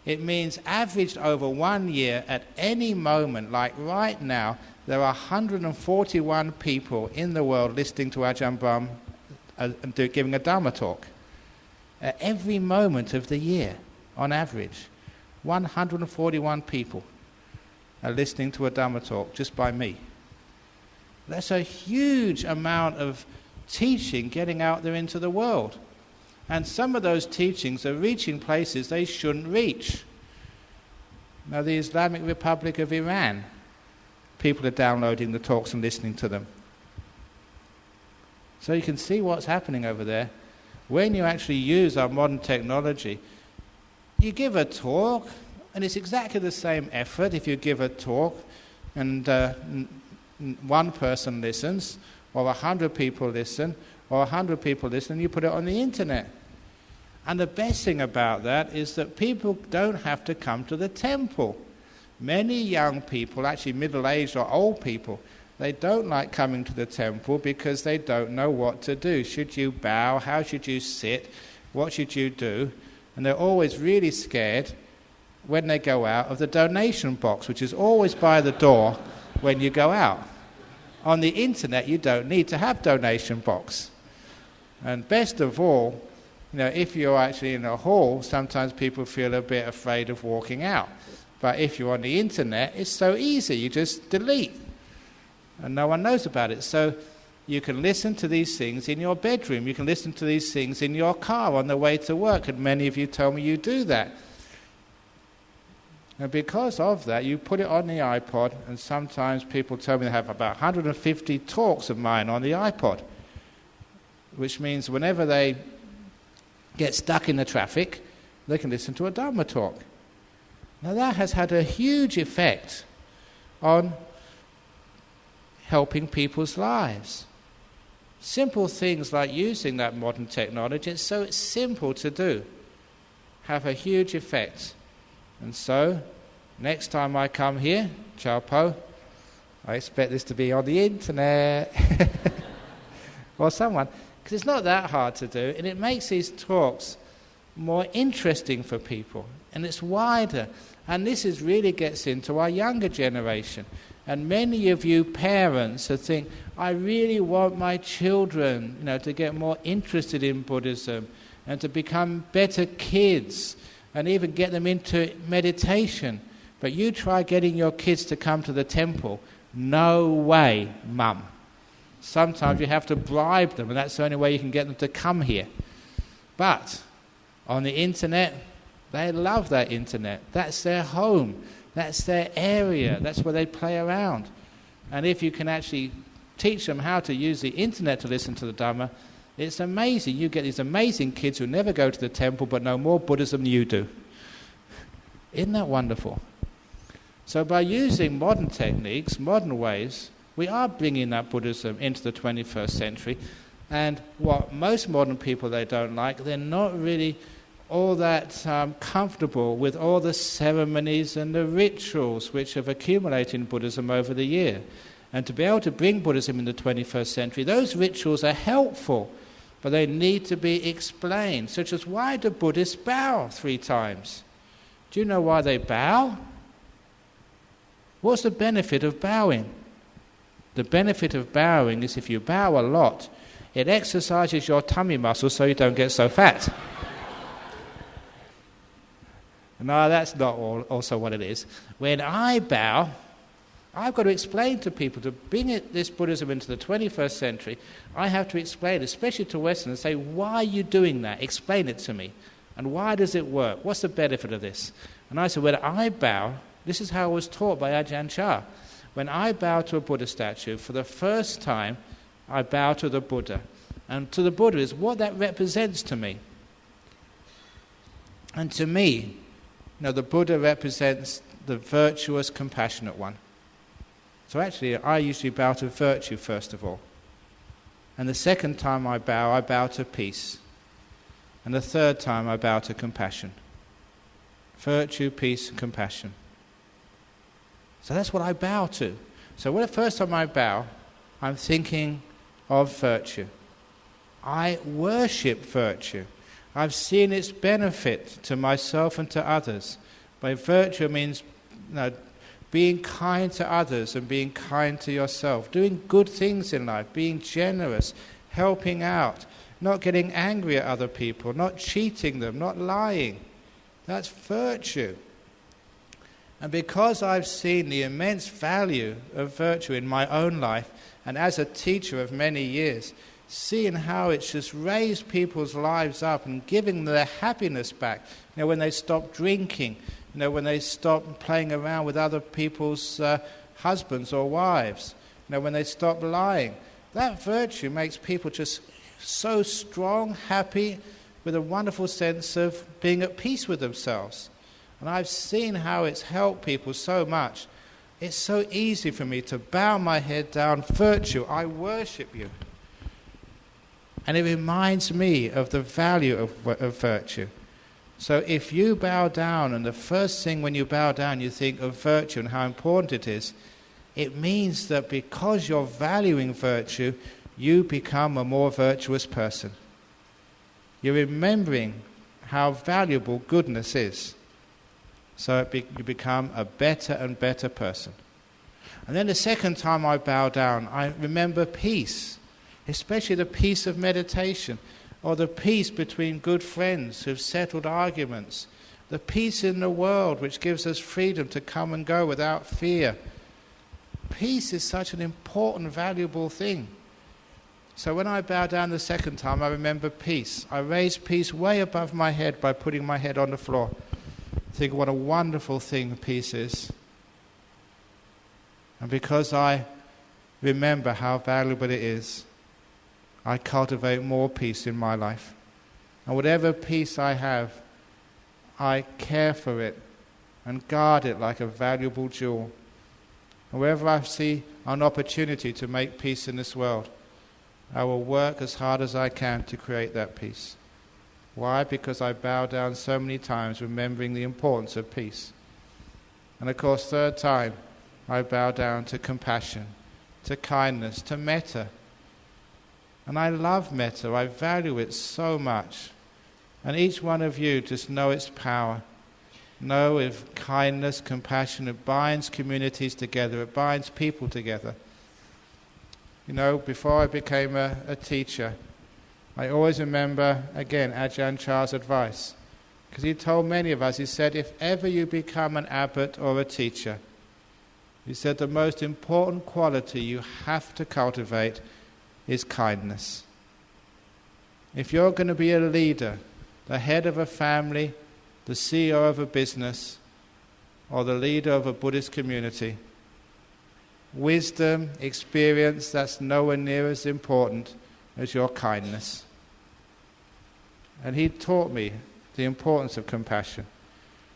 it means averaged over 1 year at any moment, like right now, there are 141 people in the world listening to Ajahn Brahm and giving a Dharma talk. At every moment of the year, on average, 141 people are listening to a Dharma talk just by me. That's a huge amount of teaching getting out there into the world. And some of those teachings are reaching places they shouldn't reach. Now, the Islamic Republic of Iran, people are downloading the talks and listening to them. So you can see what's happening over there. When you actually use our modern technology, you give a talk, and it's exactly the same effort if you give a talk and one person listens, or 100 people listen, or 100 people listen, and you put it on the internet. And the best thing about that is that people don't have to come to the temple. Many young people, actually middle-aged or old people, they don't like coming to the temple because they don't know what to do. Should you bow? How should you sit? What should you do? And they're always really scared when they go out of the donation box, which is always by the door when you go out. On the internet, you don't need to have donation box. And best of all, if you're actually in a hall, sometimes people feel a bit afraid of walking out. But if you're on the internet, it's so easy. You just delete, and no one knows about it. So you can listen to these things in your bedroom. You can listen to these things in your car on the way to work, and many of you tell me you do that. And because of that, you put it on the iPod, and sometimes people tell me they have about 150 talks of mine on the iPod, which means whenever they get stuck in the traffic, they can listen to a Dharma talk. Now that has had a huge effect on helping people's lives. Simple things like using that modern technology, it's so simple to do, have a huge effect. And so, next time I come here, Chao Po, I expect this to be on the internet. Or someone, because it's not that hard to do, and it makes these talks more interesting for people, and it's wider. And this really gets into our younger generation. And many of you parents who think, I really want my children, to get more interested in Buddhism and to become better kids and even get them into meditation. But you try getting your kids to come to the temple. No way, mum. Sometimes you have to bribe them, and that's the only way you can get them to come here. But on the internet, they love that internet. That's their home. That's their area. That's where they play around. And if you can actually teach them how to use the internet to listen to the Dhamma, it's amazing. You get these amazing kids who never go to the temple but know more Buddhism than you do. Isn't that wonderful? So by using modern techniques, modern ways, we are bringing that Buddhism into the 21st century. And what most modern people, they don't like, they're not really all that comfortable with all the ceremonies and the rituals which have accumulated in Buddhism over the year. And to be able to bring Buddhism in the 21st century, those rituals are helpful, but they need to be explained, such as why do Buddhists bow 3 times? Do you know why they bow? What's the benefit of bowing? The benefit of bowing is if you bow a lot, it exercises your tummy muscles so you don't get so fat. No, that's not also what it is. When I bow, I've got to explain to people, to bring this Buddhism into the 21st century, I have to explain, especially to Westerners, say, why are you doing that? Explain it to me. And why does it work? What's the benefit of this? And I said, when I bow, this is how I was taught by Ajahn. When I bow to a Buddha statue, for the first time, I bow to the Buddha. And to the Buddha is what that represents to me. And to me, the Buddha represents the virtuous, compassionate one. So actually, I usually bow to virtue first of all. And the second time I bow to peace. And the third time I bow to compassion. Virtue, peace, and compassion. So that's what I bow to. So when the first time I bow, I'm thinking of virtue. I worship virtue. I've seen its benefit to myself and to others. By virtue means being kind to others and being kind to yourself, doing good things in life, being generous, helping out, not getting angry at other people, not cheating them, not lying. That's virtue. And because I've seen the immense value of virtue in my own life, and as a teacher of many years, seeing how it's just raised people's lives up and giving their happiness back. When they stop drinking, when they stop playing around with other people's husbands or wives, when they stop lying. That virtue makes people just so strong, happy, with a wonderful sense of being at peace with themselves. And I've seen how it's helped people so much. It's so easy for me to bow my head down. Virtue, I worship you. And it reminds me of the value of virtue. So if you bow down, and the first thing when you bow down you think of virtue and how important it is, it means that because you're valuing virtue, you become a more virtuous person. You're remembering how valuable goodness is. So you become a better and better person. And then the second time I bow down, I remember peace. Especially the peace of meditation. or the peace between good friends who've settled arguments, the peace in the world which gives us freedom to come and go without fear. Peace is such an important, valuable thing. So when I bow down the second time, I remember peace. I raise peace way above my head by putting my head on the floor. Think what a wonderful thing peace is. And because I remember how valuable it is, I cultivate more peace in my life. And whatever peace I have, I care for it and guard it like a valuable jewel. And wherever I see an opportunity to make peace in this world, I will work as hard as I can to create that peace. Why? Because I bow down so many times remembering the importance of peace. And of course, third time, I bow down to compassion, to kindness, to metta. And I love metta. I value it so much. And each one of you just know its power. Know if kindness, compassion, it binds communities together. It binds people together. You know, before I became a teacher, I always remember, again, Ajahn Chah's advice. Because he told many of us, he said, if ever you become an abbot or a teacher, he said the most important quality you have to cultivate is kindness. If you're going to be a leader, the head of a family, the CEO of a business, or the leader of a Buddhist community, wisdom, experience, that's nowhere near as important as your kindness. And he taught me the importance of compassion.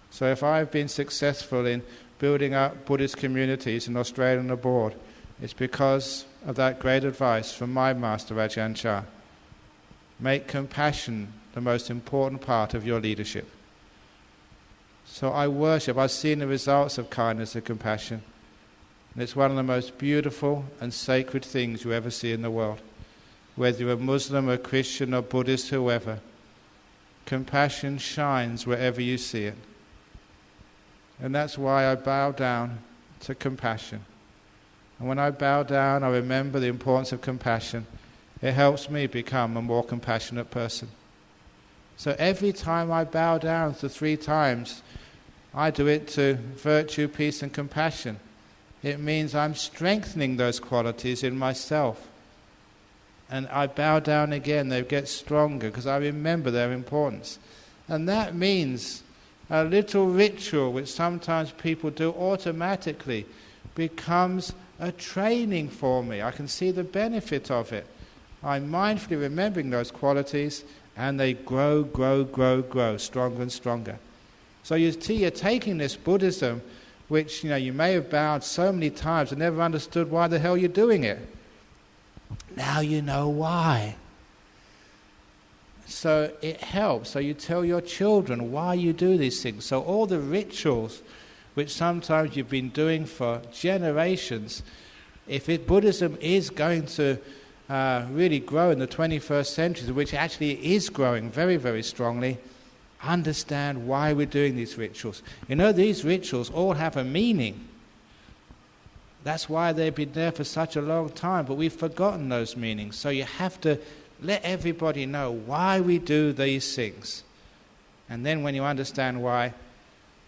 So if I've been successful in building up Buddhist communities in Australia and abroad, it's because of that great advice from my master Ajahn Chah. Make compassion the most important part of your leadership. So I worship, I've seen the results of kindness and compassion. And it's one of the most beautiful and sacred things you ever see in the world. Whether you're a Muslim, a Christian, or Buddhist, whoever, compassion shines wherever you see it. And that's why I bow down to compassion. And when I bow down, I remember the importance of compassion. It helps me become a more compassionate person. So every time I bow down to 3 times, I do it to virtue, peace, and compassion. It means I'm strengthening those qualities in myself. And I bow down again, they get stronger because I remember their importance. And that means a little ritual which sometimes people do automatically becomes a training for me. I can see the benefit of it. I'm mindfully remembering those qualities and they grow, stronger and stronger. So you see, you're taking this Buddhism, which you may have bowed so many times and never understood why the hell you're doing it. Now you know why. So it helps. So you tell your children why you do these things. So all the rituals which sometimes you've been doing for generations, Buddhism is going to really grow in the 21st century, which actually is growing very, very strongly, understand why we're doing these rituals. These rituals all have a meaning. That's why they've been there for such a long time, but we've forgotten those meanings. So you have to let everybody know why we do these things. And then when you understand why,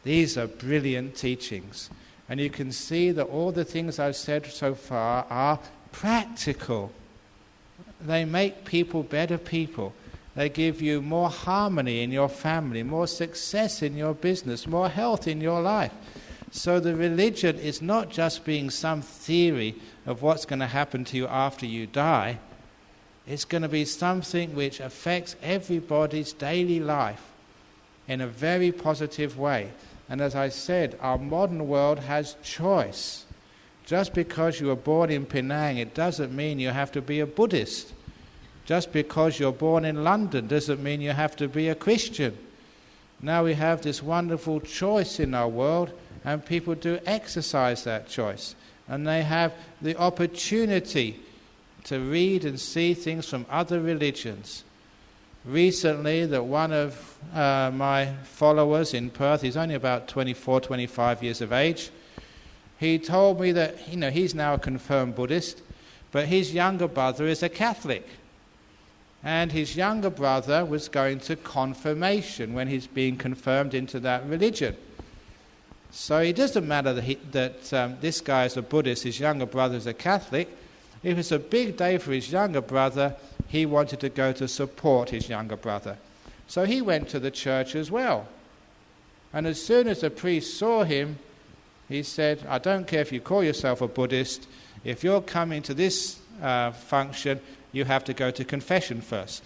these are brilliant teachings. And you can see that all the things I've said so far are practical. They make people better people. They give you more harmony in your family, more success in your business, more health in your life. So the religion is not just being some theory of what's going to happen to you after you die. It's going to be something which affects everybody's daily life in a very positive way. And as I said, our modern world has choice. Just because you were born in Penang, it doesn't mean you have to be a Buddhist. Just because you're born in London doesn't mean you have to be a Christian. Now we have this wonderful choice in our world, and people do exercise that choice. And they have the opportunity to read and see things from other religions. Recently, that one of my followers in Perth, he's only about 24, 25 years of age, he told me that, he's now a confirmed Buddhist, but his younger brother is a Catholic. and his younger brother was going to confirmation when he's being confirmed into that religion. So it doesn't matter that this guy is a Buddhist, his younger brother is a Catholic. If it's a big day for his younger brother, he wanted to go to support his younger brother. So he went to the church as well. And as soon as the priest saw him, he said, I don't care if you call yourself a Buddhist, if you're coming to this function, you have to go to confession first.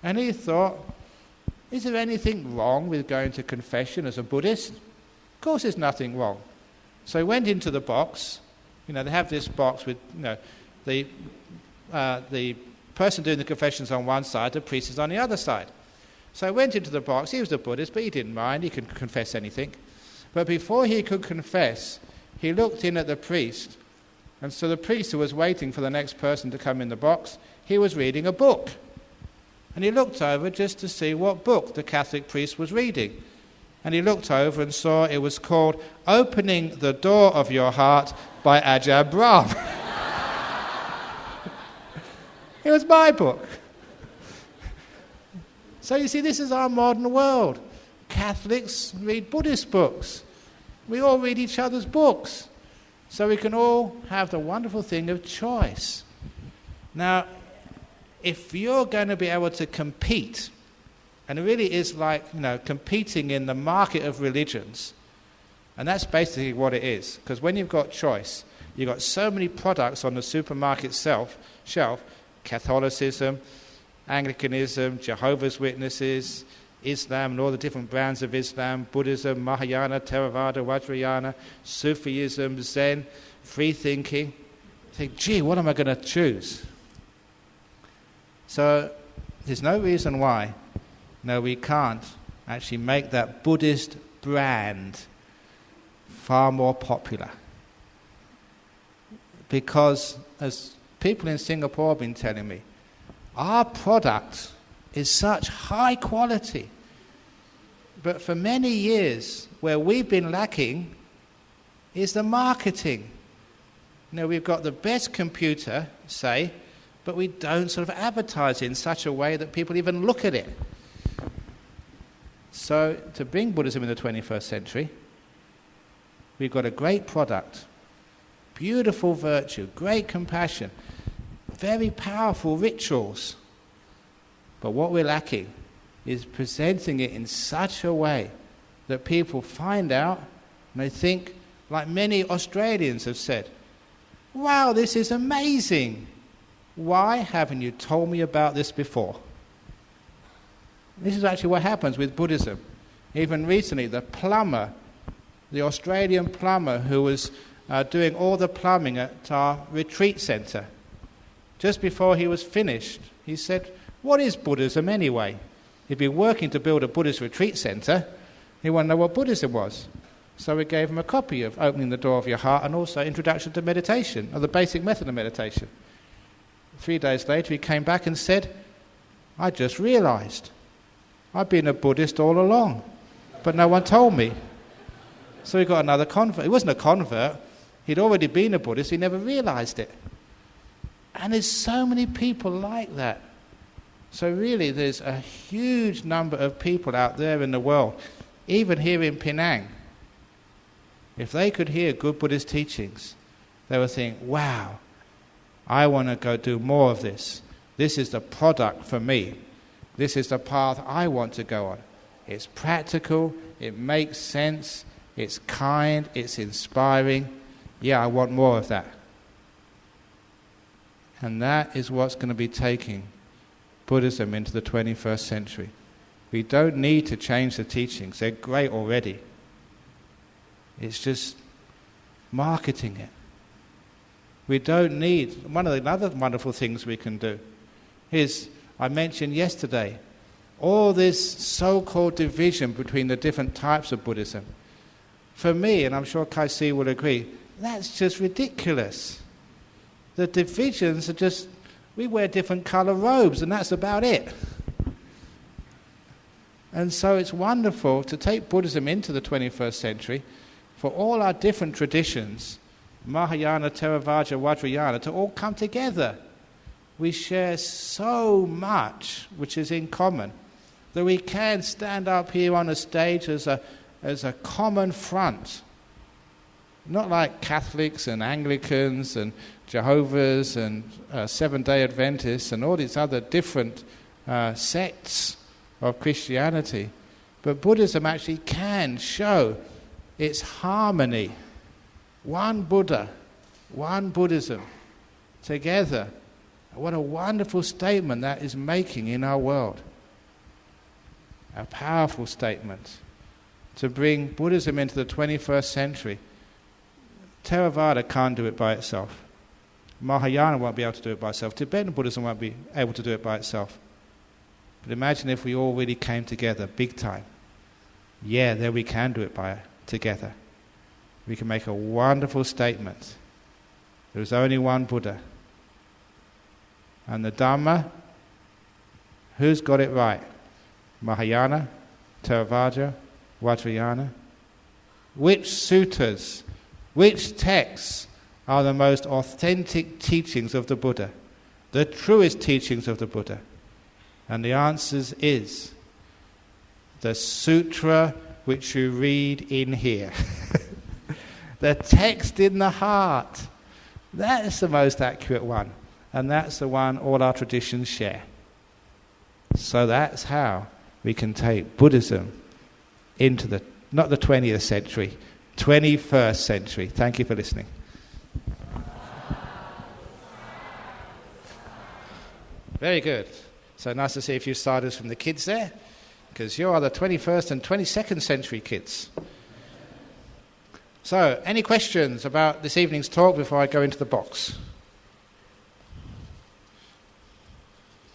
And he thought, is there anything wrong with going to confession as a Buddhist? Of course there's nothing wrong. So he went into the box. They have this box with, the person doing the confessions on one side, the priest is on the other side. So he went into the box. He was a Buddhist, but he didn't mind. He could confess anything. But before he could confess, he looked in at the priest. And so the priest, who was waiting for the next person to come in the box, he was reading a book. And he looked over just to see what book the Catholic priest was reading. And he looked over and saw it was called Opening the Door of Your Heart by Ajahn Brahm. It was my book. So you see, this is our modern world. Catholics read Buddhist books. We all read each other's books. So we can all have the wonderful thing of choice. Now, if you're going to be able to compete, and it really is like, competing in the market of religions, and that's basically what it is. Because when you've got choice, you've got so many products on the supermarket shelf, Catholicism, Anglicanism, Jehovah's Witnesses, Islam and all the different brands of Islam, Buddhism, Mahayana, Theravada, Vajrayana, Sufism, Zen, free thinking. You think, gee, what am I going to choose? So there's no reason why, we can't actually make that Buddhist brand far more popular. Because, as people in Singapore have been telling me, our product is such high quality. But for many years, where we've been lacking is the marketing. We've got the best computer, say, but we don't sort of advertise it in such a way that people even look at it. So to bring Buddhism in the 21st century, we've got a great product, beautiful virtue, great compassion, very powerful rituals. But what we're lacking is presenting it in such a way that people find out and they think, like many Australians have said, wow, this is amazing. Why haven't you told me about this before? This is actually what happens with Buddhism. Even recently, the plumber, the Australian plumber who was doing all the plumbing at our retreat centre, just before he was finished, he said, what is Buddhism anyway? He'd been working to build a Buddhist retreat centre. He wanted to know what Buddhism was. So we gave him a copy of Opening the Door of Your Heart and also Introduction to Meditation, or the basic method of meditation. 3 days later he came back and said, I just realised I've been a Buddhist all along, but no one told me. So he got another convert. He wasn't a convert. He'd already been a Buddhist. He never realised it. And there's so many people like that. So really there's a huge number of people out there in the world, even here in Penang. If they could hear good Buddhist teachings, they would think, wow, I want to go do more of this. This is the product for me. This is the path I want to go on. It's practical, it makes sense, it's kind, it's inspiring. Yeah, I want more of that. And that is what's going to be taking Buddhism into the 21st century. We don't need to change the teachings. They're great already. It's just marketing it. We don't need... One of the other wonderful things we can do is, I mentioned yesterday, all this so-called division between the different types of Buddhism. For me, and I'm sure Kai-Si will agree, that's just ridiculous. The divisions are just... We wear different colour robes and that's about it. And so it's wonderful to take Buddhism into the 21st century for all our different traditions, Mahayana, Theravada, Vajrayana, to all come together we share so much which is in common, that we can stand up here on a stage as a common front. Not like Catholics and Anglicans and Jehovah's and Seventh-day Adventists and all these other different sects of Christianity. But Buddhism actually can show its harmony. One Buddha, one Buddhism, together. What a wonderful statement that is making in our world. A powerful statement to bring Buddhism into the 21st century. Theravada can't do it by itself. Mahayana won't be able to do it by itself. Tibetan Buddhism won't be able to do it by itself. But imagine if we all really came together, big time. Yeah, then we can do it together. We can make a wonderful statement. There is only one Buddha. And the Dhamma, who's got it right? Mahayana, Theravada, Vajrayana? Which suttas, which texts are the most authentic teachings of the Buddha? The truest teachings of the Buddha? And the answer is the sutra which you read in here. The text in the heart. That is the most accurate one. And that's the one all our traditions share. So that's how we can take Buddhism into not the 20th century, 21st century. Thank you for listening. Very good. So nice to see a few siders from the kids there, because you are the 21st and 22nd century kids. So, any questions about this evening's talk before I go into the box?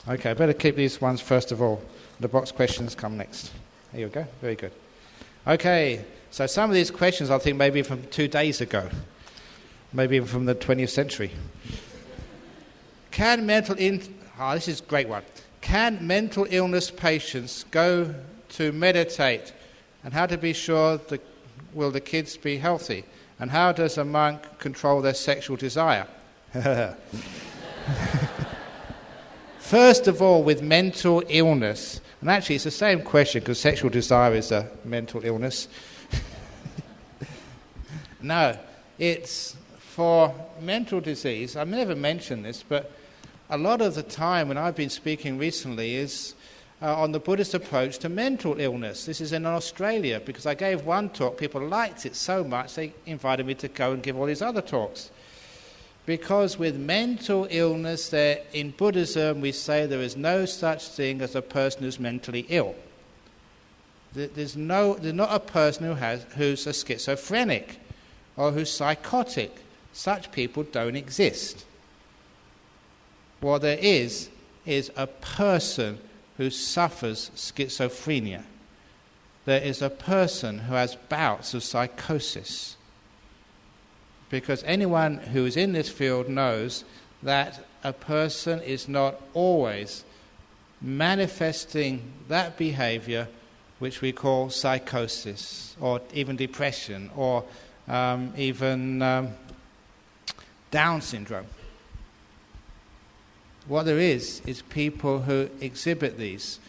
Okay, I better keep these ones first of all. The box questions come next. There you go. Very good. Okay, so some of these questions I think maybe from 2 days ago, maybe even from the 20th century. This is a great one. Can mental illness patients go to meditate? And how to be sure will the kids be healthy? And how does a monk control their sexual desire? First of all, with mental illness, and actually it's the same question because sexual desire is a mental illness. No, it's for mental disease. I've never mentioned this, but a lot of the time when I've been speaking recently is on the Buddhist approach to mental illness. This is in Australia because I gave one talk, people liked it so much they invited me to go and give all these other talks. Because with mental illness, in Buddhism we say there is no such thing as a person who's mentally ill. There's not a person who's a schizophrenic or who's psychotic. Such people don't exist. What there is a person who suffers schizophrenia. There is a person who has bouts of psychosis. Because anyone who is in this field knows that a person is not always manifesting that behavior which we call psychosis, or even depression, or even Down syndrome. What there is people who exhibit these.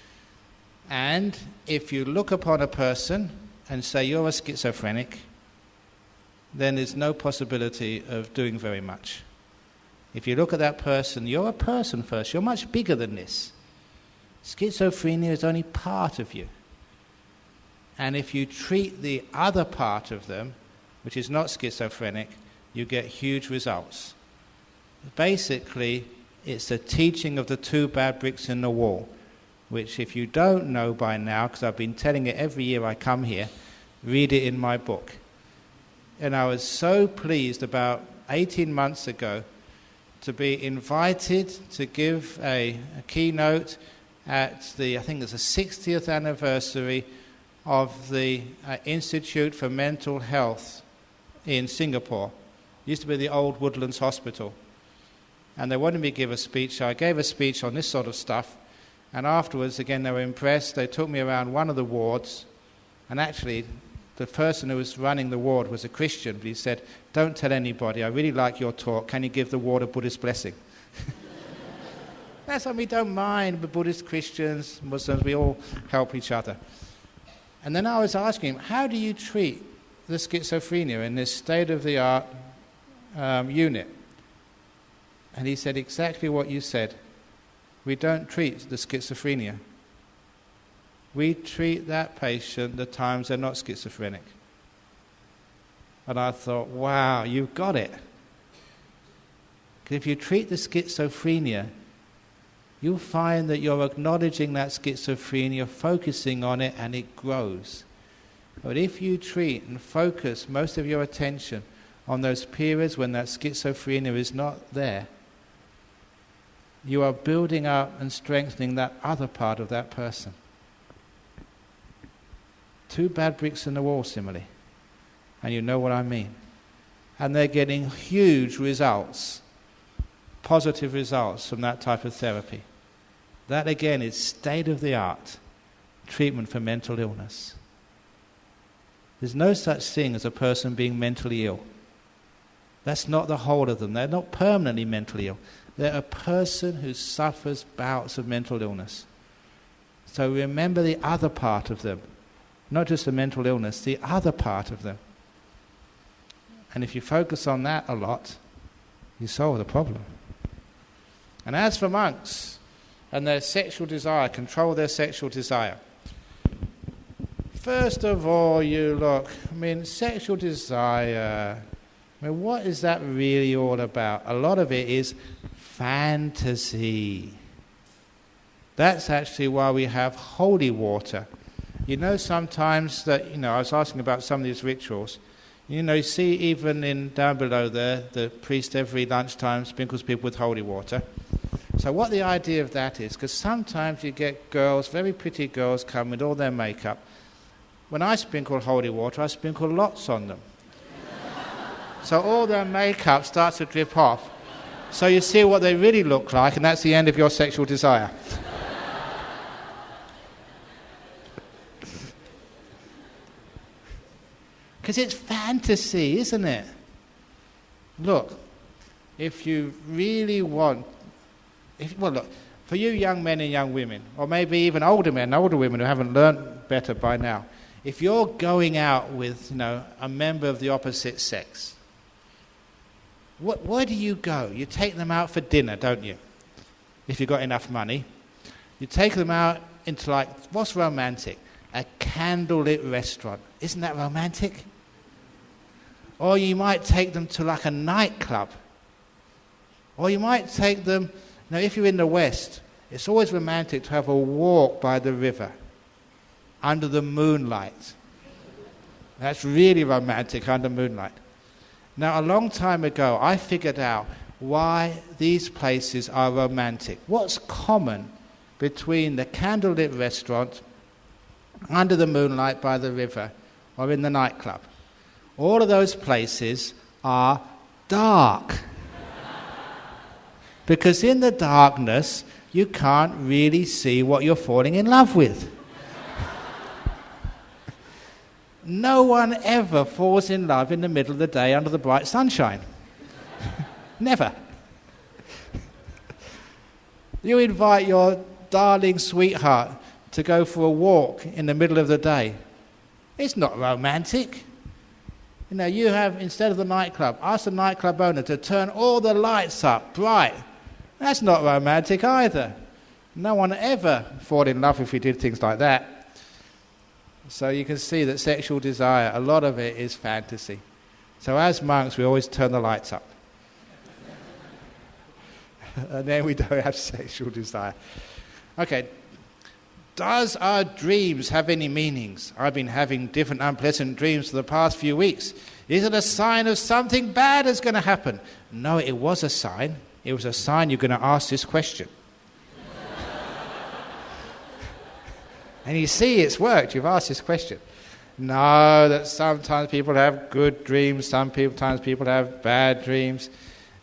And if you look upon a person and say you're a schizophrenic, then there's no possibility of doing very much. If you look at that person, you're a person first. You're much bigger than this. Schizophrenia is only part of you. And if you treat the other part of them, which is not schizophrenic, you get huge results. Basically, it's the teaching of the 2 bad bricks in the wall, which if you don't know by now, because I've been telling it every year I come here, read it in my book. And I was so pleased about 18 months ago to be invited to give a keynote at I think it's the 60th anniversary of the Institute for Mental Health in Singapore. It used to be the old Woodlands Hospital. And they wanted me to give a speech, so I gave a speech on this sort of stuff. And afterwards, again, they were impressed. They took me around one of the wards, and actually the person who was running the ward was a Christian, but he said, "Don't tell anybody, I really like your talk, can you give the ward a Buddhist blessing?" That's why we don't mind. The Buddhist, Christians, Muslims, we all help each other. And then I was asking him, how do you treat the schizophrenia in this state-of-the-art unit? And he said exactly what you said. We don't treat the schizophrenia. We treat that patient the times they're not schizophrenic. And I thought, wow, you've got it. Because if you treat the schizophrenia, you'll find that you're acknowledging that schizophrenia, focusing on it, and it grows. But if you treat and focus most of your attention on those periods when that schizophrenia is not there, you are building up and strengthening that other part of that person. Two bad bricks in the wall simile. And you know what I mean. And they're getting huge results, positive results from that type of therapy. That again is state-of-the-art treatment for mental illness. There's no such thing as a person being mentally ill. That's not the whole of them. They're not permanently mentally ill. They're a person who suffers bouts of mental illness. So remember the other part of them. Not just the mental illness, the other part of them. And if you focus on that a lot, you solve the problem. And as for monks and their sexual desire, control their sexual desire. First of all, you look, sexual desire, what is that really all about? A lot of it is fantasy. That's actually why we have holy water. You know, sometimes that, I was asking about some of these rituals. You see even down below there, the priest every lunchtime sprinkles people with holy water. So what the idea of that is, because sometimes you get girls, very pretty girls, come with all their makeup. When I sprinkle holy water, I sprinkle lots on them. So all their makeup starts to drip off. So you see what they really look like, and that's the end of your sexual desire. Because it's fantasy, isn't it? Look, if you really want... look, for you young men and young women, or maybe even older men, older women who haven't learned better by now, if you're going out with, a member of the opposite sex, where do you go? You take them out for dinner, don't you? If you've got enough money. You take them out into, what's romantic? A candlelit restaurant. Isn't that romantic? Or you might take them to a nightclub. Or you might take them, if you're in the West, it's always romantic to have a walk by the river under the moonlight. That's really romantic, under moonlight. Now, a long time ago, I figured out why these places are romantic. What's common between the candlelit restaurant, under the moonlight by the river, or in the nightclub? All of those places are dark. Because in the darkness, you can't really see what you're falling in love with. No one ever falls in love in the middle of the day under the bright sunshine. Never. You invite your darling sweetheart to go for a walk in the middle of the day. It's not romantic. You have, instead of the nightclub, ask the nightclub owner to turn all the lights up bright. That's not romantic either. No one ever fall in love if we did things like that. So you can see that sexual desire, a lot of it is fantasy. So as monks, we always turn the lights up. And then we don't have sexual desire. Okay. Does our dreams have any meanings? I've been having different unpleasant dreams for the past few weeks. Is it a sign of something bad is going to happen? No, it was a sign. It was a sign you're going to ask this question. And you see, it's worked. You've asked this question. No, that sometimes people have good dreams, sometimes people have bad dreams.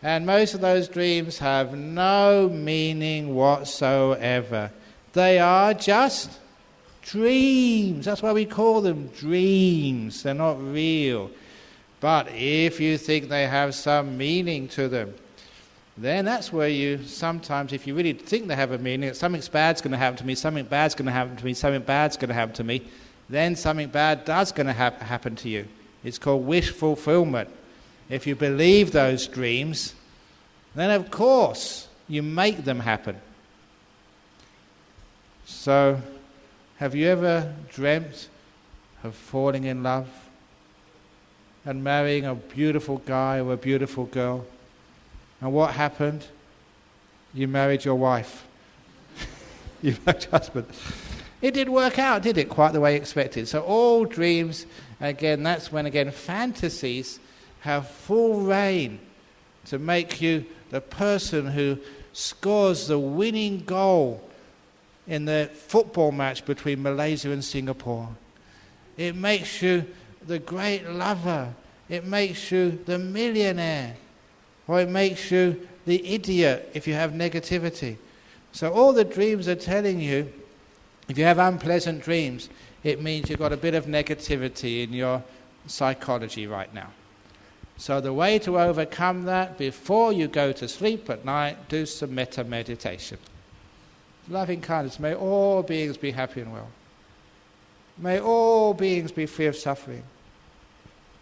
And most of those dreams have no meaning whatsoever. They are just dreams. That's why we call them dreams. They're not real. But if you think they have some meaning to them, then that's where you sometimes, if you really think they have a meaning, that something bad's going to happen to me, something bad's going to happen to me, something bad's going to happen to me, then something bad does going to happen to you. It's called wish fulfillment. If you believe those dreams, then of course you make them happen. So, have you ever dreamt of falling in love and marrying a beautiful guy or a beautiful girl? And what happened? You married your wife. You married your husband. It didn't work out, did it? Quite the way you expected. So all dreams, again, that's when, again, fantasies have full reign to make you the person who scores the winning goal in the football match between Malaysia and Singapore. It makes you the great lover. It makes you the millionaire. Or it makes you the idiot if you have negativity. So all the dreams are telling you, if you have unpleasant dreams, it means you've got a bit of negativity in your psychology right now. So the way to overcome that, before you go to sleep at night, do some metta meditation. Loving kindness, may all beings be happy and well. May all beings be free of suffering.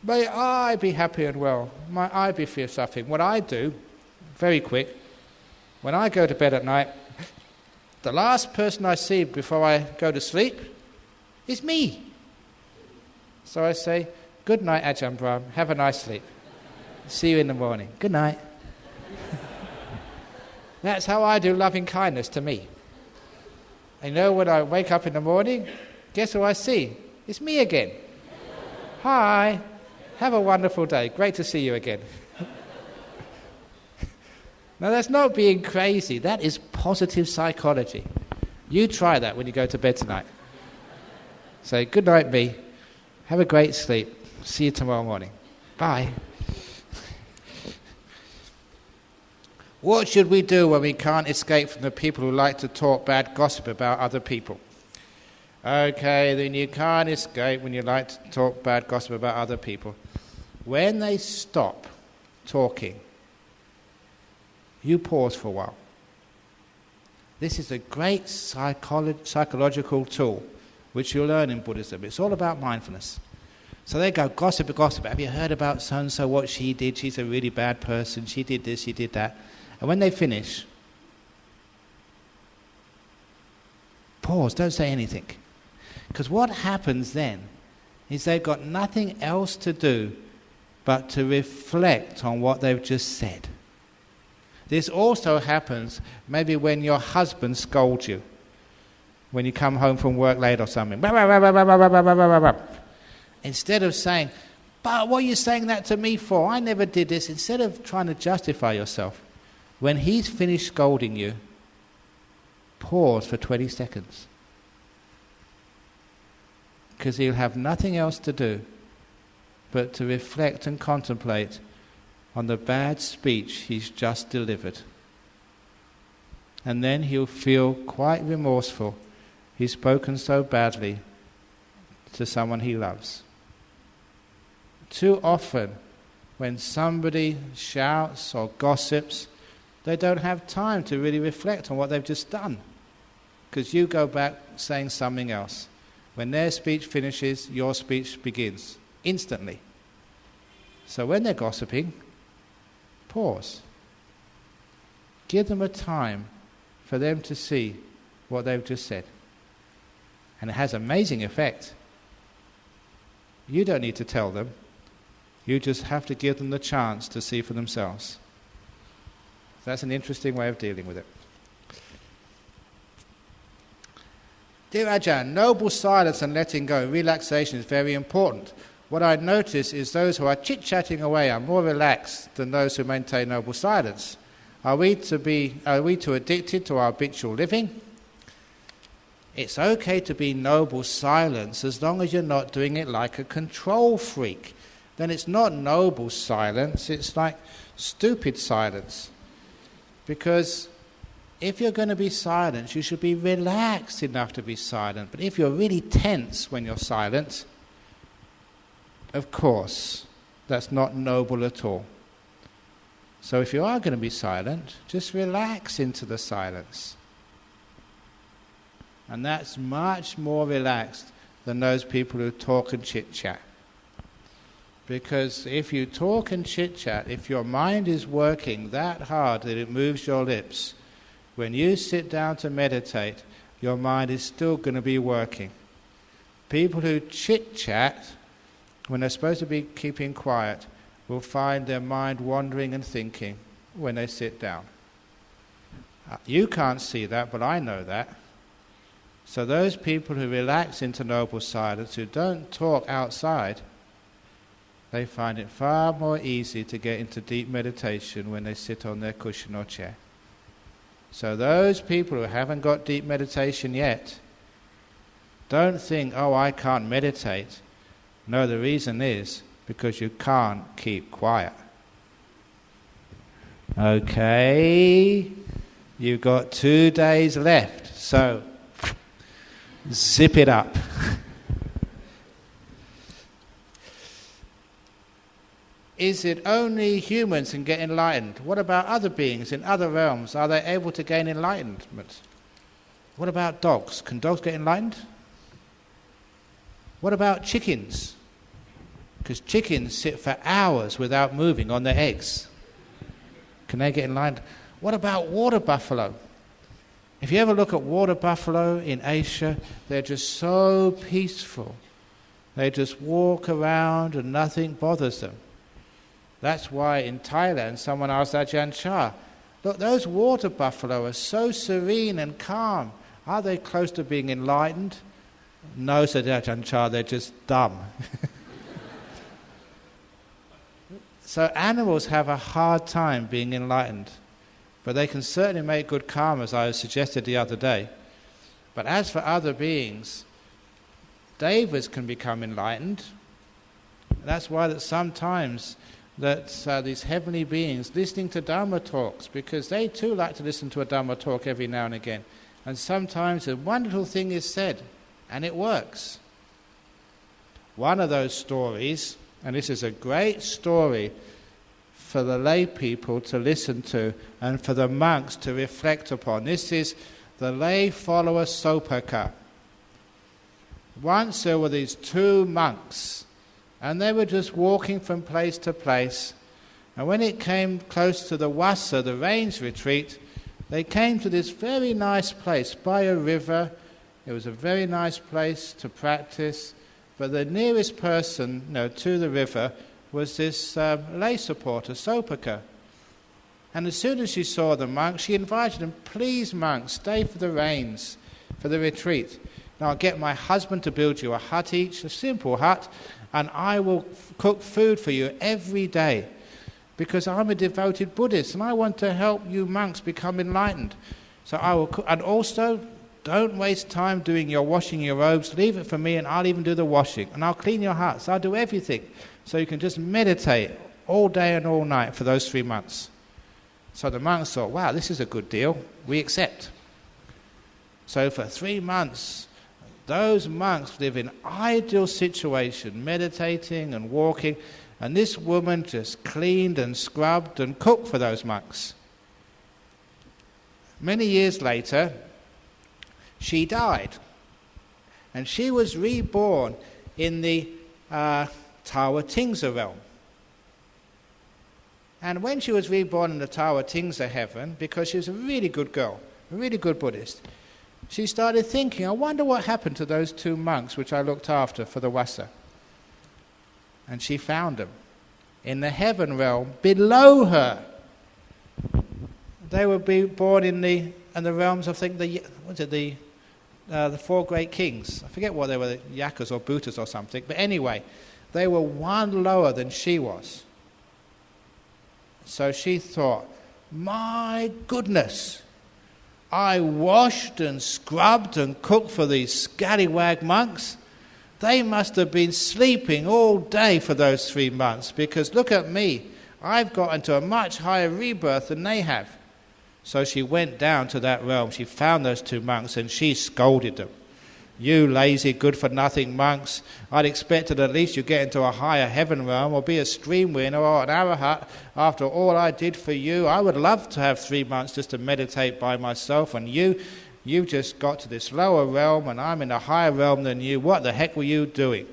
May I be happy and well. May I be free of suffering. What I do, very quick, when I go to bed at night, the last person I see before I go to sleep is me. So I say, good night, Ajahn Brahm. Have a nice sleep. See you in the morning. Good night. That's how I do loving kindness to me. And you know, when I wake up in the morning, guess who I see? It's me again. Hi. Have a wonderful day. Great to see you again. Now, that's not being crazy. That is positive psychology. You try that when you go to bed tonight. Say, good night, me. Have a great sleep. See you tomorrow morning. Bye. What should we do when we can't escape from the people who like to talk bad gossip about other people? Okay, then you can't escape when you like to talk bad gossip about other people. When they stop talking, you pause for a while. This is a great psychological tool which you'll learn in Buddhism. It's all about mindfulness. So they go, gossip. Have you heard about so-and-so, what she did? She's a really bad person. She did this, she did that. And when they finish, pause, don't say anything. Because what happens then is they've got nothing else to do but to reflect on what they've just said. This also happens maybe when your husband scolds you, when you come home from work late or something. Instead of saying, but what are you saying that to me for? I never did this. Instead of trying to justify yourself, when he's finished scolding you, pause for 20 seconds. Because he'll have nothing else to do but to reflect and contemplate on the bad speech he's just delivered. And then he'll feel quite remorseful. He's spoken so badly to someone he loves. Too often, when somebody shouts or gossips, they don't have time to really reflect on what they've just done. Because you go back saying something else. When their speech finishes, your speech begins. Instantly. So when they're gossiping, pause. Give them a time for them to see what they've just said. And it has amazing effect. You don't need to tell them. You just have to give them the chance to see for themselves. That's an interesting way of dealing with it. Dear Ajahn, noble silence and letting go, relaxation is very important. What I notice is those who are chit-chatting away are more relaxed than those who maintain noble silence. Are we too addicted to our habitual living? It's okay to be noble silence as long as you're not doing it like a control freak. Then it's not noble silence, it's like stupid silence. Because if you're going to be silent, you should be relaxed enough to be silent. But if you're really tense when you're silent, of course, that's not noble at all. So if you are going to be silent, just relax into the silence. And that's much more relaxed than those people who talk and chit-chat. Because if you talk and chit-chat, if your mind is working that hard that it moves your lips, when you sit down to meditate, your mind is still going to be working. People who chit-chat, when they're supposed to be keeping quiet, will find their mind wandering and thinking when they sit down. You can't see that, but I know that. So those people who relax into noble silence, who don't talk outside, they find it far more easy to get into deep meditation when they sit on their cushion or chair. So those people who haven't got deep meditation yet, don't think, oh, I can't meditate. No, the reason is because you can't keep quiet. Okay, you've got 2 days left, so zip it up. Is it only humans can get enlightened? What about other beings in other realms? Are they able to gain enlightenment? What about dogs? Can dogs get enlightened? What about chickens? Because chickens sit for hours without moving on their eggs. Can they get enlightened? What about water buffalo? If you ever look at water buffalo in Asia, they're just so peaceful. They just walk around and nothing bothers them. That's why in Thailand someone asked Ajahn Chah, look, those water buffalo are so serene and calm. Are they close to being enlightened? No, said Ajahn Chah, they're just dumb. So animals have a hard time being enlightened. But they can certainly make good karma, as I suggested the other day. But as for other beings, devas can become enlightened. That's why that sometimes these heavenly beings listening to Dhamma talks, because they too like to listen to a Dhamma talk every now and again. And sometimes a wonderful thing is said, and it works. One of those stories, and this is a great story for the lay people to listen to and for the monks to reflect upon. This is the lay follower Sopaka. Once there were these 2 monks, and they were just walking from place to place. And when it came close to the Wasa, the rains retreat, they came to this very nice place by a river. It was a very nice place to practice. But the nearest person to the river was this lay supporter, Sopaka. And as soon as she saw the monks, she invited them, please monks, stay for the rains, for the retreat. Now I'll get my husband to build you a hut each, a simple hut, and I will cook food for you every day, because I'm a devoted Buddhist and I want to help you monks become enlightened. So I will cook, and also don't waste time doing your washing your robes, leave it for me and I'll even do the washing, and I'll clean your huts, I'll do everything. So you can just meditate all day and all night for those 3 months. So the monks thought, wow, this is a good deal, we accept. So for 3 months, those monks live in ideal situation, meditating and walking, and this woman just cleaned and scrubbed and cooked for those monks. Many years later, she died, and she was reborn in the Tawa Tingsa realm. And when she was reborn in the Tawa Tingsa heaven, because she was a really good girl, a really good Buddhist, she started thinking, I wonder what happened to those 2 monks which I looked after for the Wasa. And she found them in the heaven realm below her. They were born in the realms of, I think, the 4 great kings. I forget what they were, the Yakas or Bhutas or something. But anyway, they were 1 lower than she was. So she thought, my goodness, I washed and scrubbed and cooked for these scallywag monks. They must have been sleeping all day for those 3 months, because look at me, I've got into a much higher rebirth than they have. So she went down to that realm, she found those 2 monks and she scolded them. You lazy, good-for-nothing monks, I'd expected at least you get into a higher heaven realm or be a stream winner or an arahat. After all I did for you, I would love to have 3 months just to meditate by myself, and you just got to this lower realm and I'm in a higher realm than you. What the heck were you doing?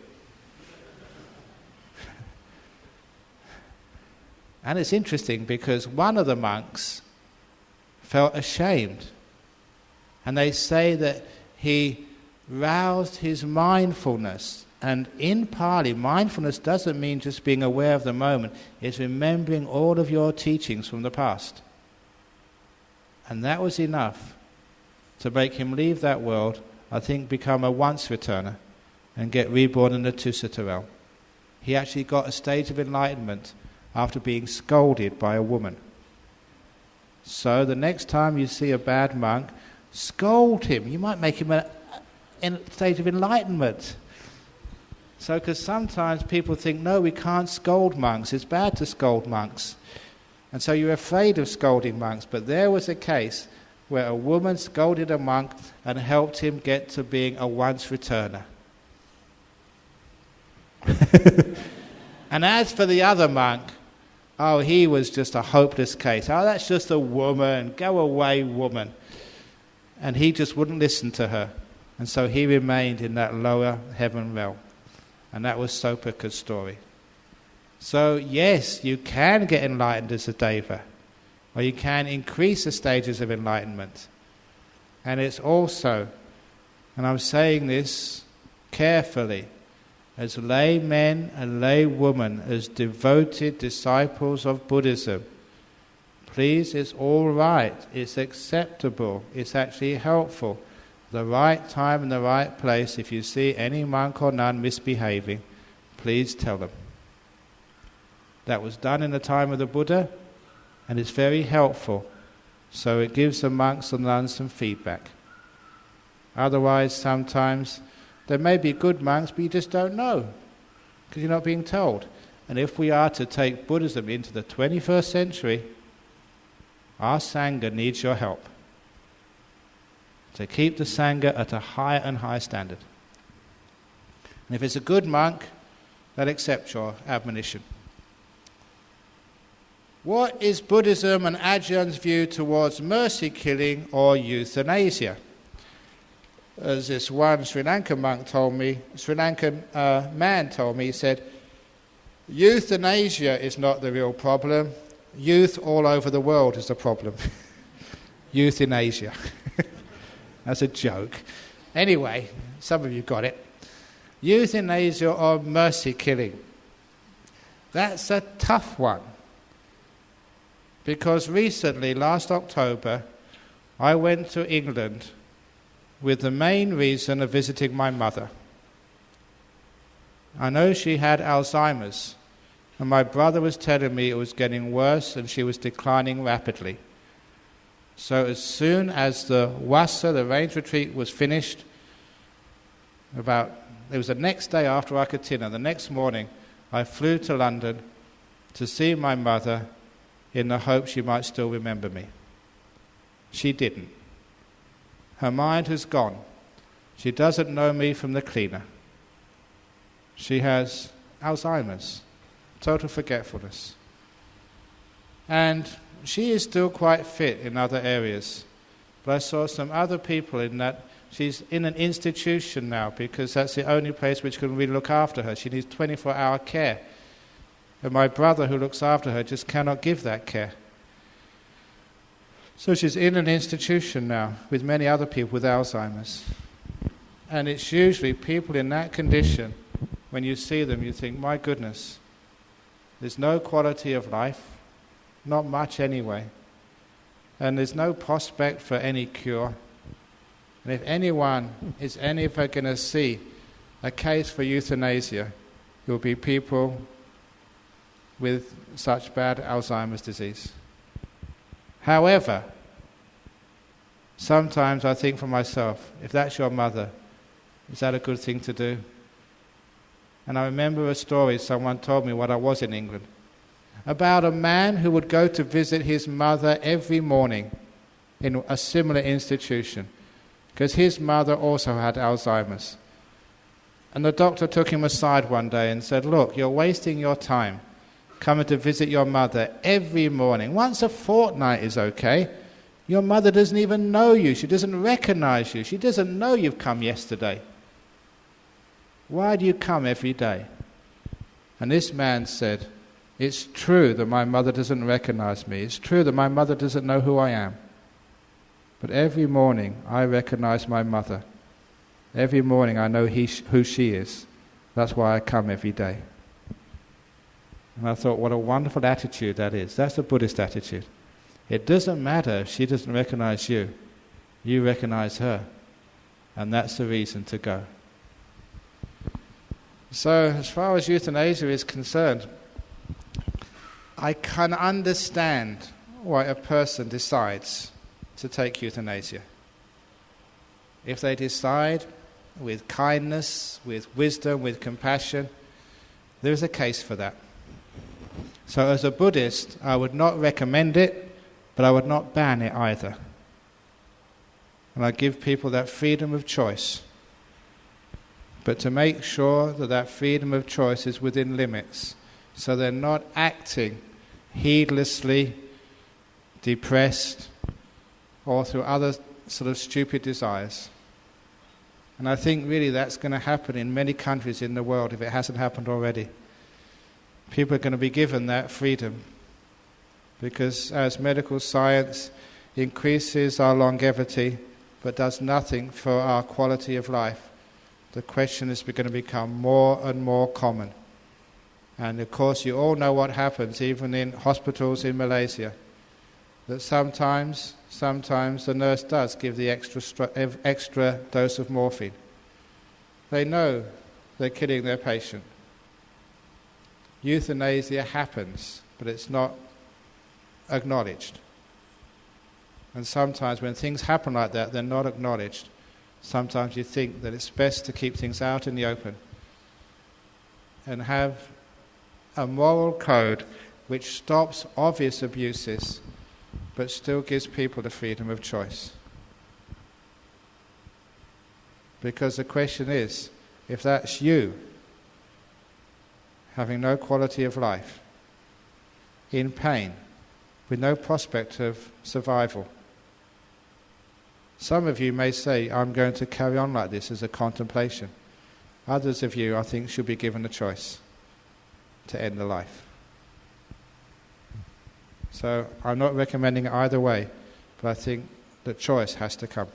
And it's interesting because one of the monks felt ashamed. And they say that he roused his mindfulness. And in Pali, mindfulness doesn't mean just being aware of the moment. It's remembering all of your teachings from the past. And that was enough to make him leave that world, I think become a once returner and get reborn in the Tusita realm. He actually got a stage of enlightenment after being scolded by a woman. So the next time you see a bad monk, scold him. You might make him in a state of enlightenment. So, because sometimes people think, no, we can't scold monks. It's bad to scold monks. And so you're afraid of scolding monks. But there was a case where a woman scolded a monk and helped him get to being a once returner. And as for the other monk, oh, he was just a hopeless case. Oh, that's just a woman. Go away, woman. And he just wouldn't listen to her. And so he remained in that lower heaven realm. And that was Sopaka's story. So, yes, you can get enlightened as a deva. Or you can increase the stages of enlightenment. And it's also, and I'm saying this carefully, as lay men and lay women, as devoted disciples of Buddhism, please, it's all right, it's acceptable, it's actually helpful. The right time and the right place, if you see any monk or nun misbehaving, please tell them. That was done in the time of the Buddha, and it's very helpful. So it gives the monks and nuns some feedback. Otherwise, sometimes there may be good monks, but you just don't know, because you're not being told. And if we are to take Buddhism into the 21st century, our Sangha needs your help to keep the Sangha at a higher and higher standard. And if it's a good monk, they'll accept your admonition. What is Buddhism and Ajahn's view towards mercy killing or euthanasia? As this one Sri Lankan monk told me, Sri Lankan man told me, he said, euthanasia is not the real problem. Youth all over the world is the problem. Euthanasia. That's a joke. Anyway, some of you got it. Euthanasia or mercy killing. That's a tough one. Because recently, last October, I went to England with the main reason of visiting my mother. I know she had Alzheimer's, and my brother was telling me it was getting worse and she was declining rapidly. So as soon as the Wassa, the range retreat, was finished, it was the next day after Akatina, the next morning, I flew to London to see my mother in the hope she might still remember me. She didn't. Her mind has gone. She doesn't know me from the cleaner. She has Alzheimer's, total forgetfulness. And she is still quite fit in other areas. But I saw some other people in that she's in an institution now because that's the only place which can really look after her. She needs 24-hour care. And my brother who looks after her just cannot give that care. So she's in an institution now with many other people with Alzheimer's. And it's usually people in that condition, when you see them, you think, my goodness, there's no quality of life, not much anyway. And there's no prospect for any cure. And if anyone is ever going to see a case for euthanasia, it will be people with such bad Alzheimer's disease. However, sometimes I think for myself, if that's your mother, is that a good thing to do? And I remember a story someone told me when I was in England about a man who would go to visit his mother every morning in a similar institution. because his mother also had Alzheimer's. And the doctor took him aside one day and said, look, you're wasting your time coming to visit your mother every morning. Once a fortnight is okay. Your mother doesn't even know you. She doesn't recognize you. She doesn't know you've come yesterday. Why do you come every day? And this man said, it's true that my mother doesn't recognize me. It's true that my mother doesn't know who I am. But every morning I recognize my mother. Every morning I know who she is. That's why I come every day. And I thought, what a wonderful attitude that is. That's the Buddhist attitude. It doesn't matter if she doesn't recognize you. You recognize her. And that's the reason to go. So, as far as euthanasia is concerned, I can understand why a person decides to take euthanasia. If they decide with kindness, with wisdom, with compassion, there is a case for that. So as a Buddhist, I would not recommend it, but I would not ban it either. And I give people that freedom of choice. But to make sure that that freedom of choice is within limits, so they're not acting heedlessly, depressed, or through other sort of stupid desires. And I think really that's going to happen in many countries in the world if it hasn't happened already. People are going to be given that freedom because as medical science increases our longevity but does nothing for our quality of life, the question is going to become more and more common. And of course you all know what happens even in hospitals in Malaysia, that sometimes the nurse does give the extra dose of morphine. They know they're killing their patient. Euthanasia happens, but it's not acknowledged. And sometimes when things happen like that, they're not acknowledged. Sometimes you think that it's best to keep things out in the open and have a moral code which stops obvious abuses but still gives people the freedom of choice. Because the question is, if that's you, having no quality of life, in pain, with no prospect of survival, some of you may say, I'm going to carry on like this as a contemplation. Others of you, I think, should be given a choice to end the life. So I'm not recommending it either way, but I think the choice has to come.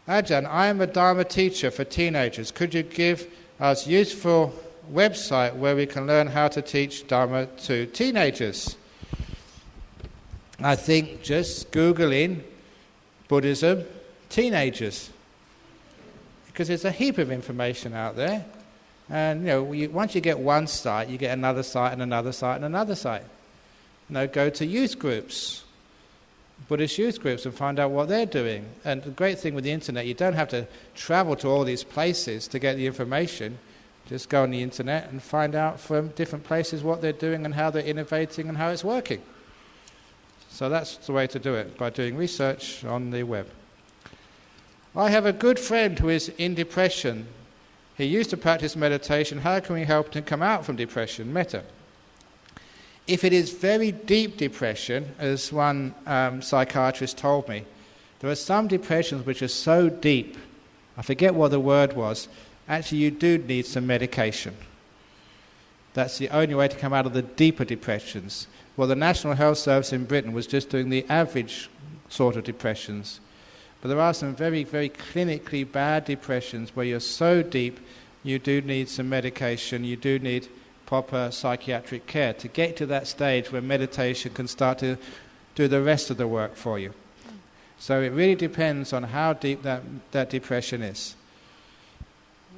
Ajahn, I am a Dharma teacher for teenagers. Could you give us a useful website where we can learn how to teach Dharma to teenagers? I think just Google in Buddhism teenagers, because there's a heap of information out there. And once you get one site, you get another site and another site and another site. Go to youth groups, Buddhist youth groups, and find out what they're doing. And the great thing with the internet, you don't have to travel to all these places to get the information. Just go on the internet and find out from different places what they're doing and how they're innovating and how it's working. So that's the way to do it, by doing research on the web. I have a good friend who is in depression. He used to practice meditation. How can we help him come out from depression? Metta. If it is very deep depression, as one psychiatrist told me, there are some depressions which are so deep, I forget what the word was, actually you do need some medication. That's the only way to come out of the deeper depressions. Well, the National Health Service in Britain was just doing the average sort of depressions. But there are some very, very clinically bad depressions where you're so deep you do need some medication, you do need proper psychiatric care to get to that stage where meditation can start to do the rest of the work for you. So it really depends on how deep that depression is.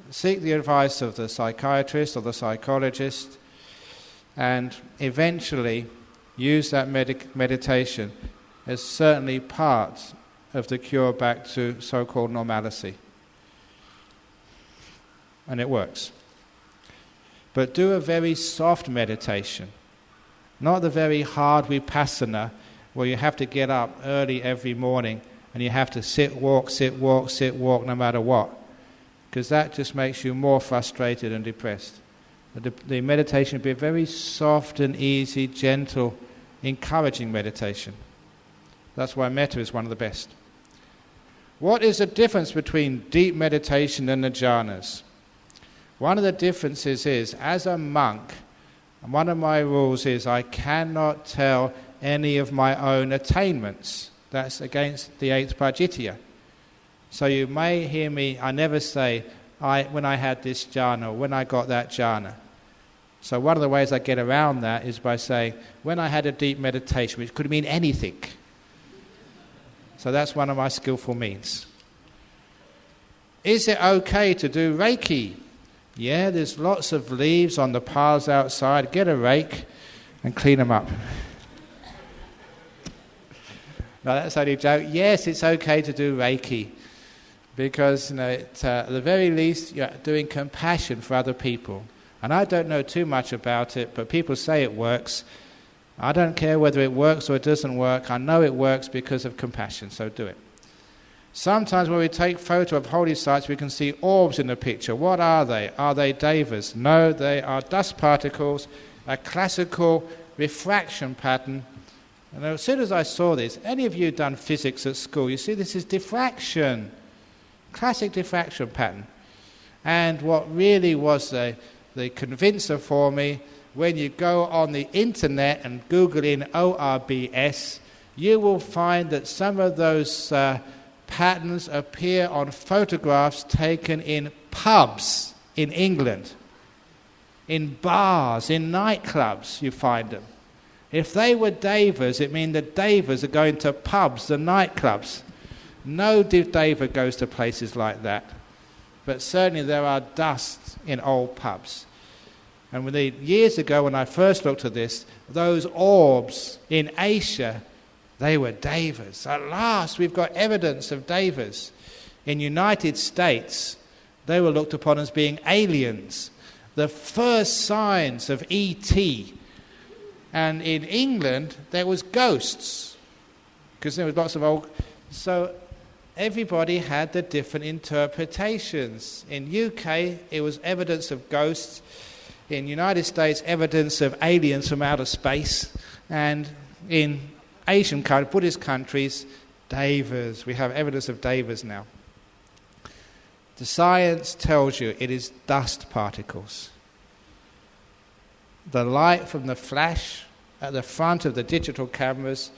Seek the advice of the psychiatrist or the psychologist and eventually use that meditation as certainly part of the cure back to so-called normalcy. And it works. But do a very soft meditation, not the very hard vipassana where you have to get up early every morning and you have to sit, walk, no matter what, because that just makes you more frustrated and depressed. The meditation would be a very soft and easy, gentle, encouraging meditation. That's why metta is one of the best. What is the difference between deep meditation and the jhanas? One of the differences is, as a monk, one of my rules is I cannot tell any of my own attainments. That's against the 8th Pajitya. So you may hear me, I never say, when I had this jhana, when I got that jhana. So one of the ways I get around that is by saying, when I had a deep meditation, which could mean anything. So that's one of my skillful means. Is it okay to do Reiki? Yeah, there's lots of leaves on the piles outside. Get a rake and clean them up. No, that's only a joke. Yes, it's okay to do Reiki because, at the very least, you're doing compassion for other people. And I don't know too much about it, but people say it works. I don't care whether it works or it doesn't work. I know it works because of compassion, so do it. Sometimes when we take photo of holy sites, we can see orbs in the picture. What are they? Are they devas? No, they are dust particles, a classical refraction pattern. And as soon as I saw this, any of you done physics at school, you see this is diffraction, classic diffraction pattern. And what really was the convincer for me, when you go on the internet and Google in ORBS, you will find that some of those patterns appear on photographs taken in pubs in England, in bars, in nightclubs, you find them. If they were devas, it means the devas are going to pubs and nightclubs. No deva goes to places like that. But certainly there are dusts in old pubs. And years ago when I first looked at this, those orbs in Asia, they were devas. At last we've got evidence of devas. In the United States, they were looked upon as being aliens. The first signs of E.T. And in England, there was ghosts. Because there was lots of old... So everybody had the different interpretations. In UK, it was evidence of ghosts. In the United States, evidence of aliens from outer space. And in Asian countries, Buddhist countries, devas. We have evidence of devas now. The science tells you it is dust particles. The light from the flash at the front of the digital cameras,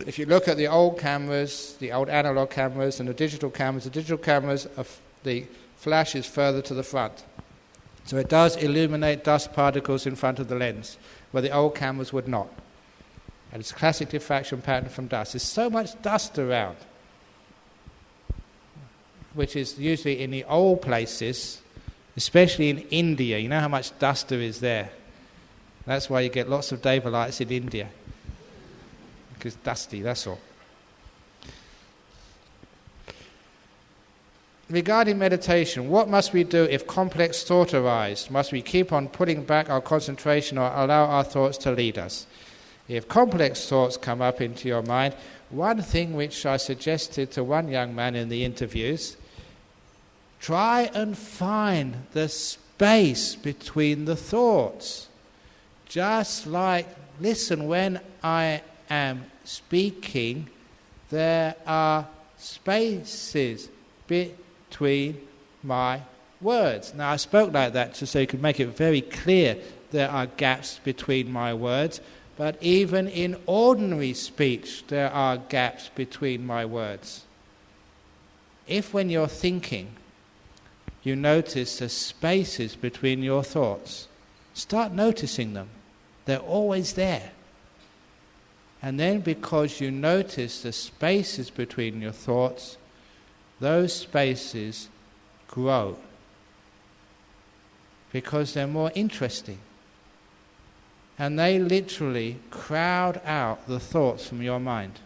if you look at the old cameras, the old analog cameras and the digital cameras, the flash is further to the front. So it does illuminate dust particles in front of the lens, where the old cameras would not. And it's a classic diffraction pattern from dust. There's so much dust around, which is usually in the old places, especially in India. You know how much dust there is there. That's why you get lots of deva lights in India. Because it's dusty, that's all. Regarding meditation, what must we do if complex thought arises? Must we keep on putting back our concentration or allow our thoughts to lead us? If complex thoughts come up into your mind, one thing which I suggested to one young man in the interviews, try and find the space between the thoughts. Just like, listen, when I am speaking, there are spaces between my words. Now, I spoke like that just so you could make it very clear there are gaps between my words, but even in ordinary speech, there are gaps between my words. If when you're thinking, you notice the spaces between your thoughts, start noticing them. They're always there. And then because you notice the spaces between your thoughts, those spaces grow because they're more interesting. And they literally crowd out the thoughts from your mind.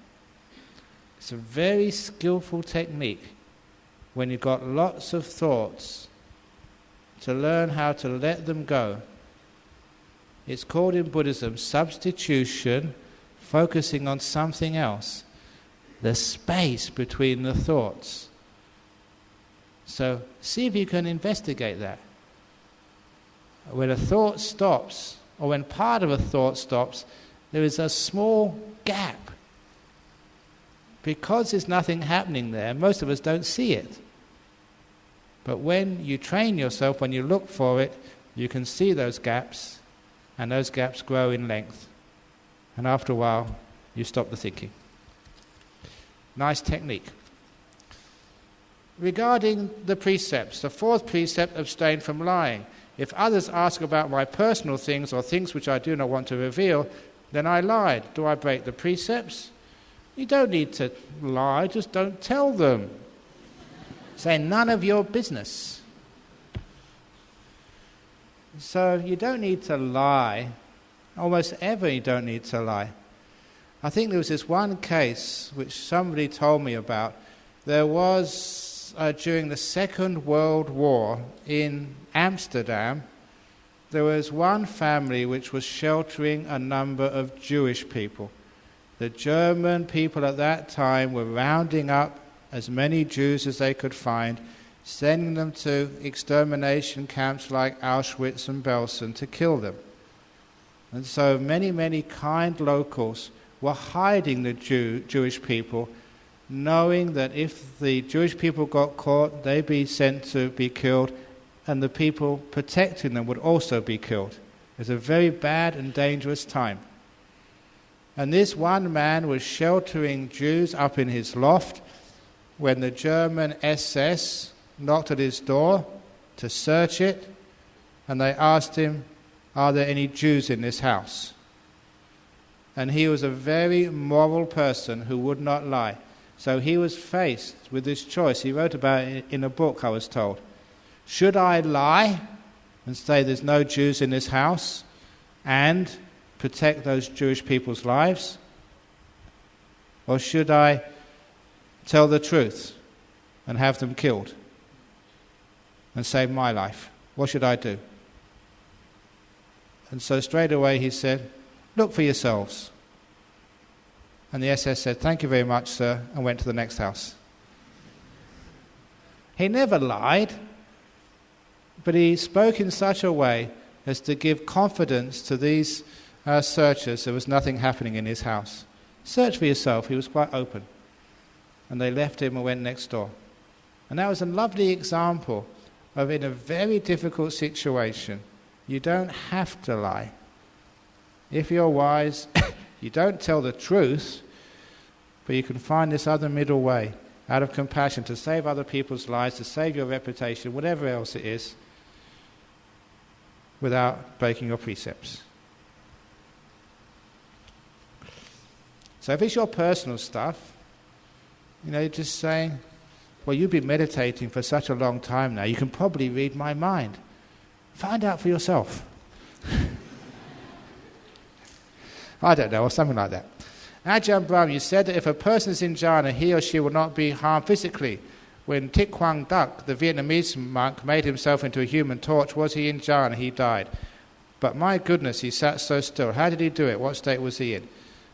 It's a very skillful technique when you've got lots of thoughts to learn how to let them go. It's called in Buddhism substitution, focusing on something else. the space between the thoughts. So see if you can investigate that. When a thought stops, or when part of a thought stops, there is a small gap. Because there's nothing happening there, most of us don't see it. But when you train yourself, when you look for it, you can see those gaps, and those gaps grow in length. And after a while, you stop the thinking. Nice technique. Regarding the precepts, the fourth precept, abstain from lying. If others ask about my personal things or things which I do not want to reveal, then I lied. Do I break the precepts? You don't need to lie, just don't tell them. Say none of your business. So you don't need to lie. Almost ever you don't need to lie. I think there was this one case which somebody told me about. There was, during the Second World War in Amsterdam, there was one family which was sheltering a number of Jewish people. The German people at that time were rounding up as many Jews as they could find, sending them to extermination camps like Auschwitz and Belsen to kill them. And so many, many kind locals were hiding the Jewish people, knowing that if the Jewish people got caught, they'd be sent to be killed, and the people protecting them would also be killed. It was a very bad and dangerous time. And this one man was sheltering Jews up in his loft when the German SS knocked at his door to search it, and they asked him, "Are there any Jews in this house?" And he was a very moral person who would not lie. So he was faced with this choice. He wrote about it in a book, I was told. Should I lie and say there's no Jews in this house and protect those Jewish people's lives? Or should I tell the truth and have them killed and save my life? What should I do? And so straight away he said, "Look for yourselves." And the SS said, "Thank you very much, sir," and went to the next house. He never lied, but he spoke in such a way as to give confidence to these searchers there was nothing happening in his house. Search for yourself. He was quite open. And they left him and went next door. And that was a lovely example of, in a very difficult situation, you don't have to lie. If you're wise, you don't tell the truth, but you can find this other middle way, out of compassion, to save other people's lives, to save your reputation, whatever else it is, without breaking your precepts. So if it's your personal stuff, you're just saying, well, you've been meditating for such a long time now, you can probably read my mind. Find out for yourself. I don't know, or something like that. Ajahn Brahm, you said that if a person is in jhana, he or she will not be harmed physically. When Thich Quang Duc, the Vietnamese monk, made himself into a human torch, was he in jhana? He died. But my goodness, he sat so still. How did he do it? What state was he in?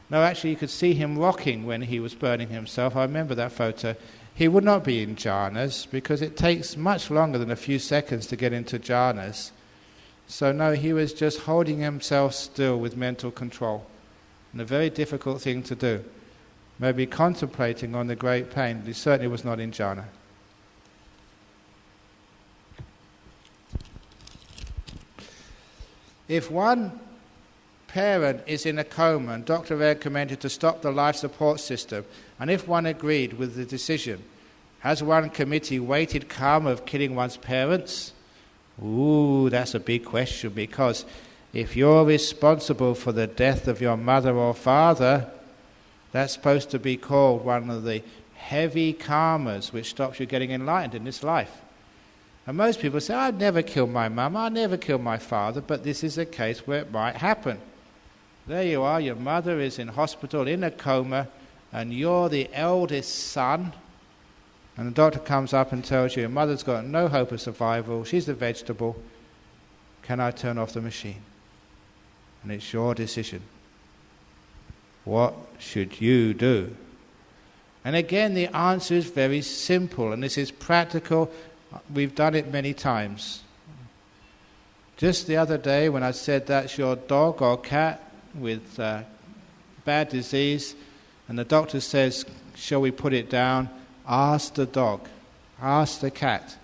No, actually, you could see him rocking when he was burning himself. I remember that photo. He would not be in jhanas because it takes much longer than a few seconds to get into jhanas. So no, he was just holding himself still with mental control. And a very difficult thing to do. Maybe contemplating on the great pain, but he certainly was not in jhana. If one parent is in a coma and doctor recommended to stop the life support system, and if one agreed with the decision, has one committee weighted karma of killing one's parents? Ooh, that's a big question, because if you're responsible for the death of your mother or father, that's supposed to be called one of the heavy karmas which stops you getting enlightened in this life. And most people say, I'd never kill my mum, I'd never kill my father, but this is a case where it might happen. There you are, your mother is in hospital in a coma, and you're the eldest son, and the doctor comes up and tells you your mother's got no hope of survival, she's a vegetable, can I turn off the machine? And it's your decision. What should you do? And again, the answer is very simple, and this is practical. We've done it many times. Just the other day when I said that's your dog or cat with bad disease, and the doctor says, shall we put it down? Ask the dog, ask the cat.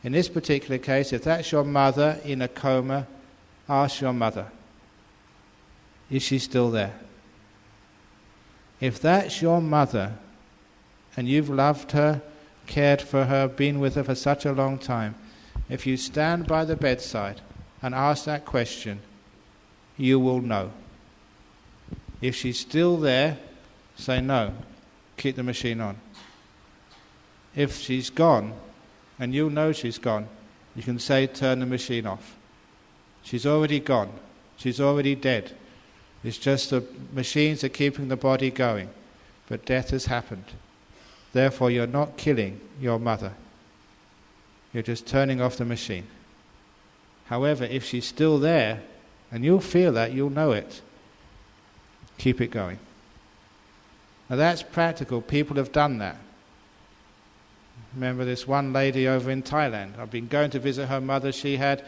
In this particular case, if that's your mother in a coma, ask your mother. Is she still there? If that's your mother, and you've loved her, cared for her, been with her for such a long time, if you stand by the bedside and ask that question, you will know. If she's still there, say no, keep the machine on. If she's gone, and you know she's gone, you can say turn the machine off. She's already gone. She's already dead. It's just the machines are keeping the body going, but death has happened. Therefore, you're not killing your mother. You're just turning off the machine. However, if she's still there, and you'll feel that, you'll know it, keep it going. Now that's practical. People have done that. Remember this one lady over in Thailand. I've been going to visit her mother. She had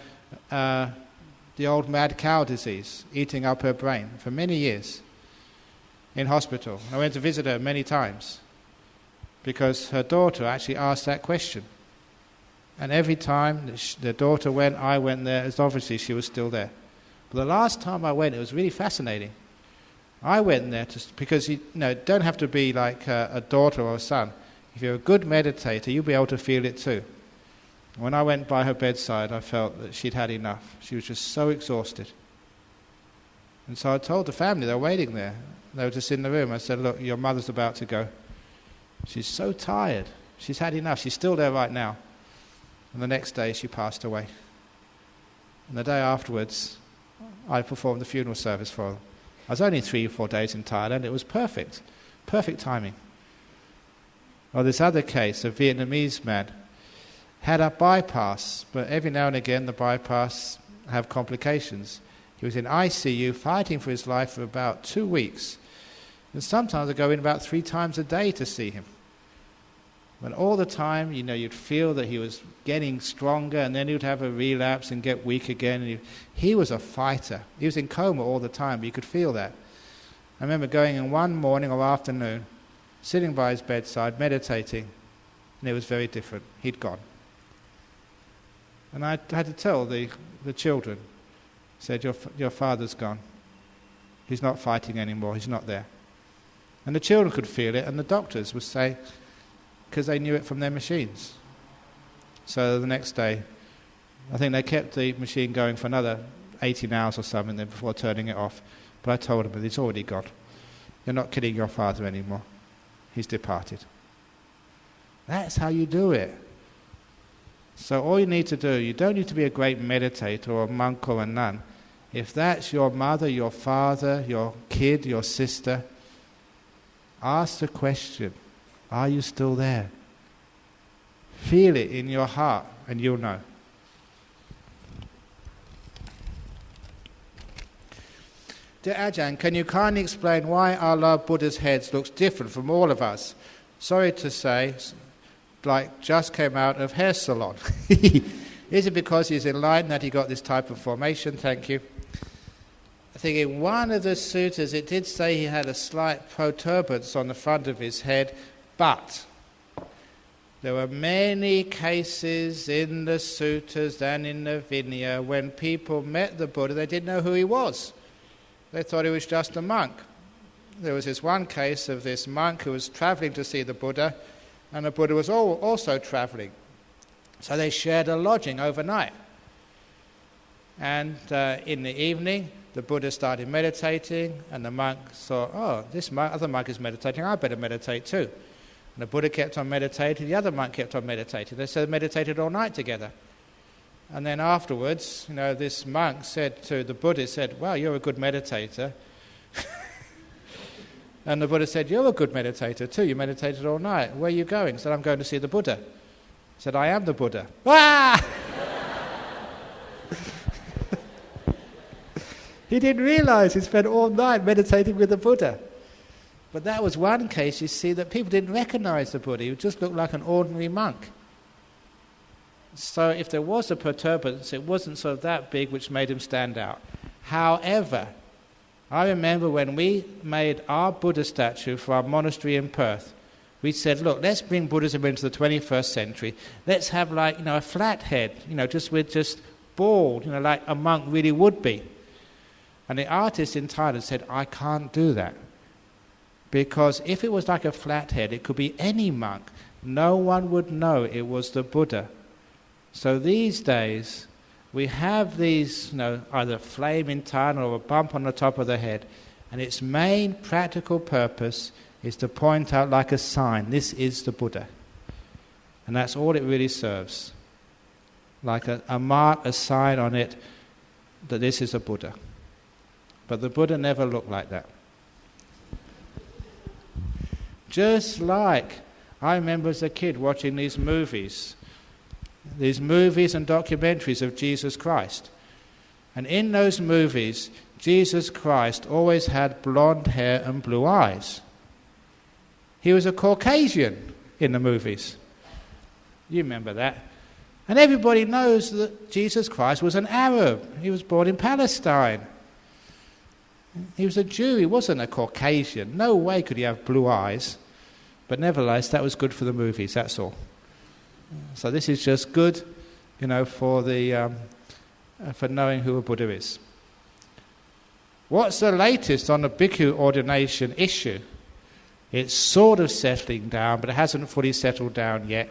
the old mad cow disease, eating up her brain for many years in hospital. I went to visit her many times because her daughter actually asked that question. And every time the daughter went, I went there, as obviously she was still there. But the last time I went, it was really fascinating. I went there because you don't have to be like a daughter or a son. If you're a good meditator, you'll be able to feel it too. When I went by her bedside, I felt that she'd had enough. She was just so exhausted. And so I told the family, they were waiting there. They were just in the room. I said, look, your mother's about to go. She's so tired. She's had enough. She's still there right now. And the next day she passed away. And the day afterwards, I performed the funeral service for her. I was only 3 or 4 days in Thailand. It was perfect. Perfect timing. Or this other case, a Vietnamese man, had a bypass, but every now and again the bypass have complications. He was in ICU fighting for his life for about 2 weeks. And sometimes I go in about 3 times a day to see him. But all the time, you'd feel that he was getting stronger, and then he'd have a relapse and get weak again. And he was a fighter. He was in coma all the time, but you could feel that. I remember going in one morning or afternoon, sitting by his bedside, meditating, and it was very different. He'd gone. And I had to tell the children, I said, your father's gone. He's not fighting anymore. He's not there. And the children could feel it, and the doctors would say, because they knew it from their machines. So the next day, I think they kept the machine going for another 18 hours or something before turning it off. But I told them, it's already gone. You're not killing your father anymore. He's departed. That's how you do it. So all you need to do, you don't need to be a great meditator or a monk or a nun. If that's your mother, your father, your kid, your sister, ask the question, are you still there? Feel it in your heart and you'll know. Dear Ajahn, can you kindly explain why our Lord Buddha's head looks different from all of us? Sorry to say, like just came out of hair salon. Is it because he's enlightened that he got this type of formation? Thank you. I think in one of the suttas it did say he had a slight protuberance on the front of his head, but there were many cases in the suttas and in the Vinaya when people met the Buddha, they didn't know who he was. They thought he was just a monk. There was this one case of this monk who was traveling to see the Buddha, and the Buddha was also traveling. So they shared a lodging overnight. And in the evening, the Buddha started meditating, and the monk thought, oh, this other monk is meditating, I better meditate too. And the Buddha kept on meditating, the other monk kept on meditating. They meditated all night together. And then afterwards, this monk said to the Buddha, well, you're a good meditator. And the Buddha said, you're a good meditator too, you meditated all night. Where are you going? He said, I'm going to see the Buddha. He said, I am the Buddha. Ah! He didn't realize he spent all night meditating with the Buddha. But that was one case, you see, that people didn't recognize the Buddha. He just looked like an ordinary monk. So if there was a perturbance, it wasn't sort of that big which made him stand out. However, I remember when we made our Buddha statue for our monastery in Perth, we said, look, let's bring Buddhism into the 21st century. Let's have a flat head, just bald, like a monk really would be. And the artist in Thailand said, I can't do that. Because if it was like a flat head, it could be any monk. No one would know it was the Buddha. So these days, we have these, either flame in Thailand or a bump on the top of the head. And its main practical purpose is to point out like a sign, this is the Buddha. And that's all it really serves. Like a mark, a sign on it, that this is a Buddha. But the Buddha never looked like that. Just like I remember as a kid watching these movies and documentaries of Jesus Christ. And in those movies, Jesus Christ always had blonde hair and blue eyes. He was a Caucasian in the movies. You remember that. And everybody knows that Jesus Christ was an Arab. He was born in Palestine. He was a Jew. He wasn't a Caucasian. No way could he have blue eyes. But nevertheless, that was good for the movies, that's all. So this is just good, for knowing who a Buddha is. What's the latest on the bhikkhu ordination issue? It's sort of settling down, but it hasn't fully settled down yet.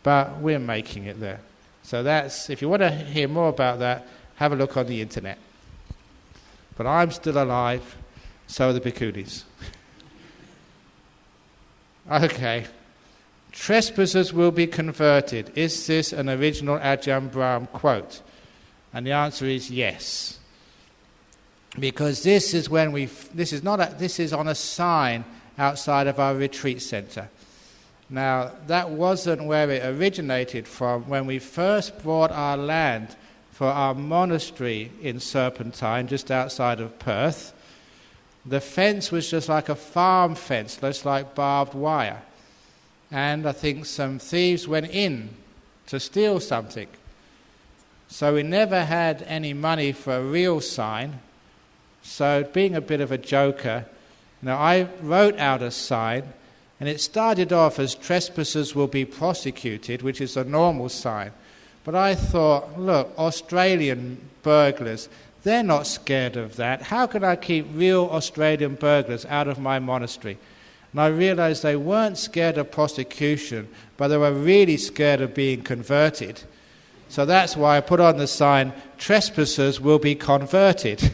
But we're making it there. So that's, if you want to hear more about that, have a look on the internet. But I'm still alive, so are the bhikkhunis. Okay. Trespassers will be converted. Is this an original Ajahn Brahm quote? And the answer is yes. Because this is on a sign outside of our retreat centre. Now, that wasn't where it originated from when we first bought our land for our monastery in Serpentine, just outside of Perth. The fence was just like a farm fence, just like barbed wire. And I think some thieves went in to steal something. So we never had any money for a real sign. So being a bit of a joker, I wrote out a sign, and it started off as trespassers will be prosecuted, which is a normal sign. But I thought, look, Australian burglars, they're not scared of that. How can I keep real Australian burglars out of my monastery? And I realized they weren't scared of prosecution, but they were really scared of being converted. So that's why I put on the sign, trespassers will be converted.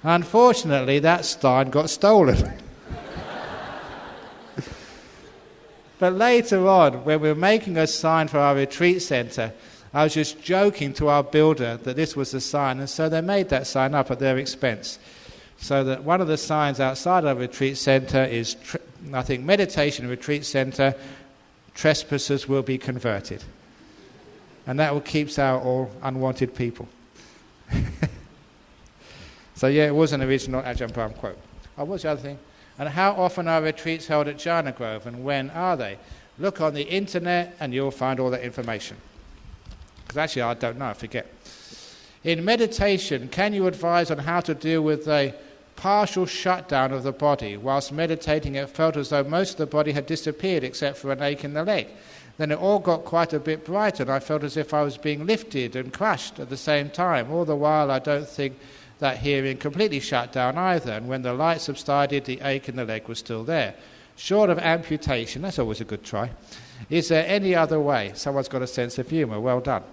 Unfortunately, that sign got stolen. But later on, when we were making a sign for our retreat centre, I was just joking to our builder that this was the sign, and so they made that sign up at their expense. So that one of the signs outside our retreat centre is, meditation retreat centre, trespassers will be converted. And that will keep out all unwanted people. So yeah, it was an original Ajahn Brahm quote. What's the other thing? And how often are retreats held at Jhana Grove, and when are they? Look on the internet and you'll find all that information. Because actually I don't know, I forget. In meditation, can you advise on how to deal with a partial shutdown of the body? Whilst meditating, it felt as though most of the body had disappeared except for an ache in the leg. Then it all got quite a bit brighter, and I felt as if I was being lifted and crushed at the same time. All the while, I don't think that hearing completely shut down either, and when the light subsided, the ache in the leg was still there. Short of amputation, that's always a good try. Is there any other way? Someone's got a sense of humour, well done.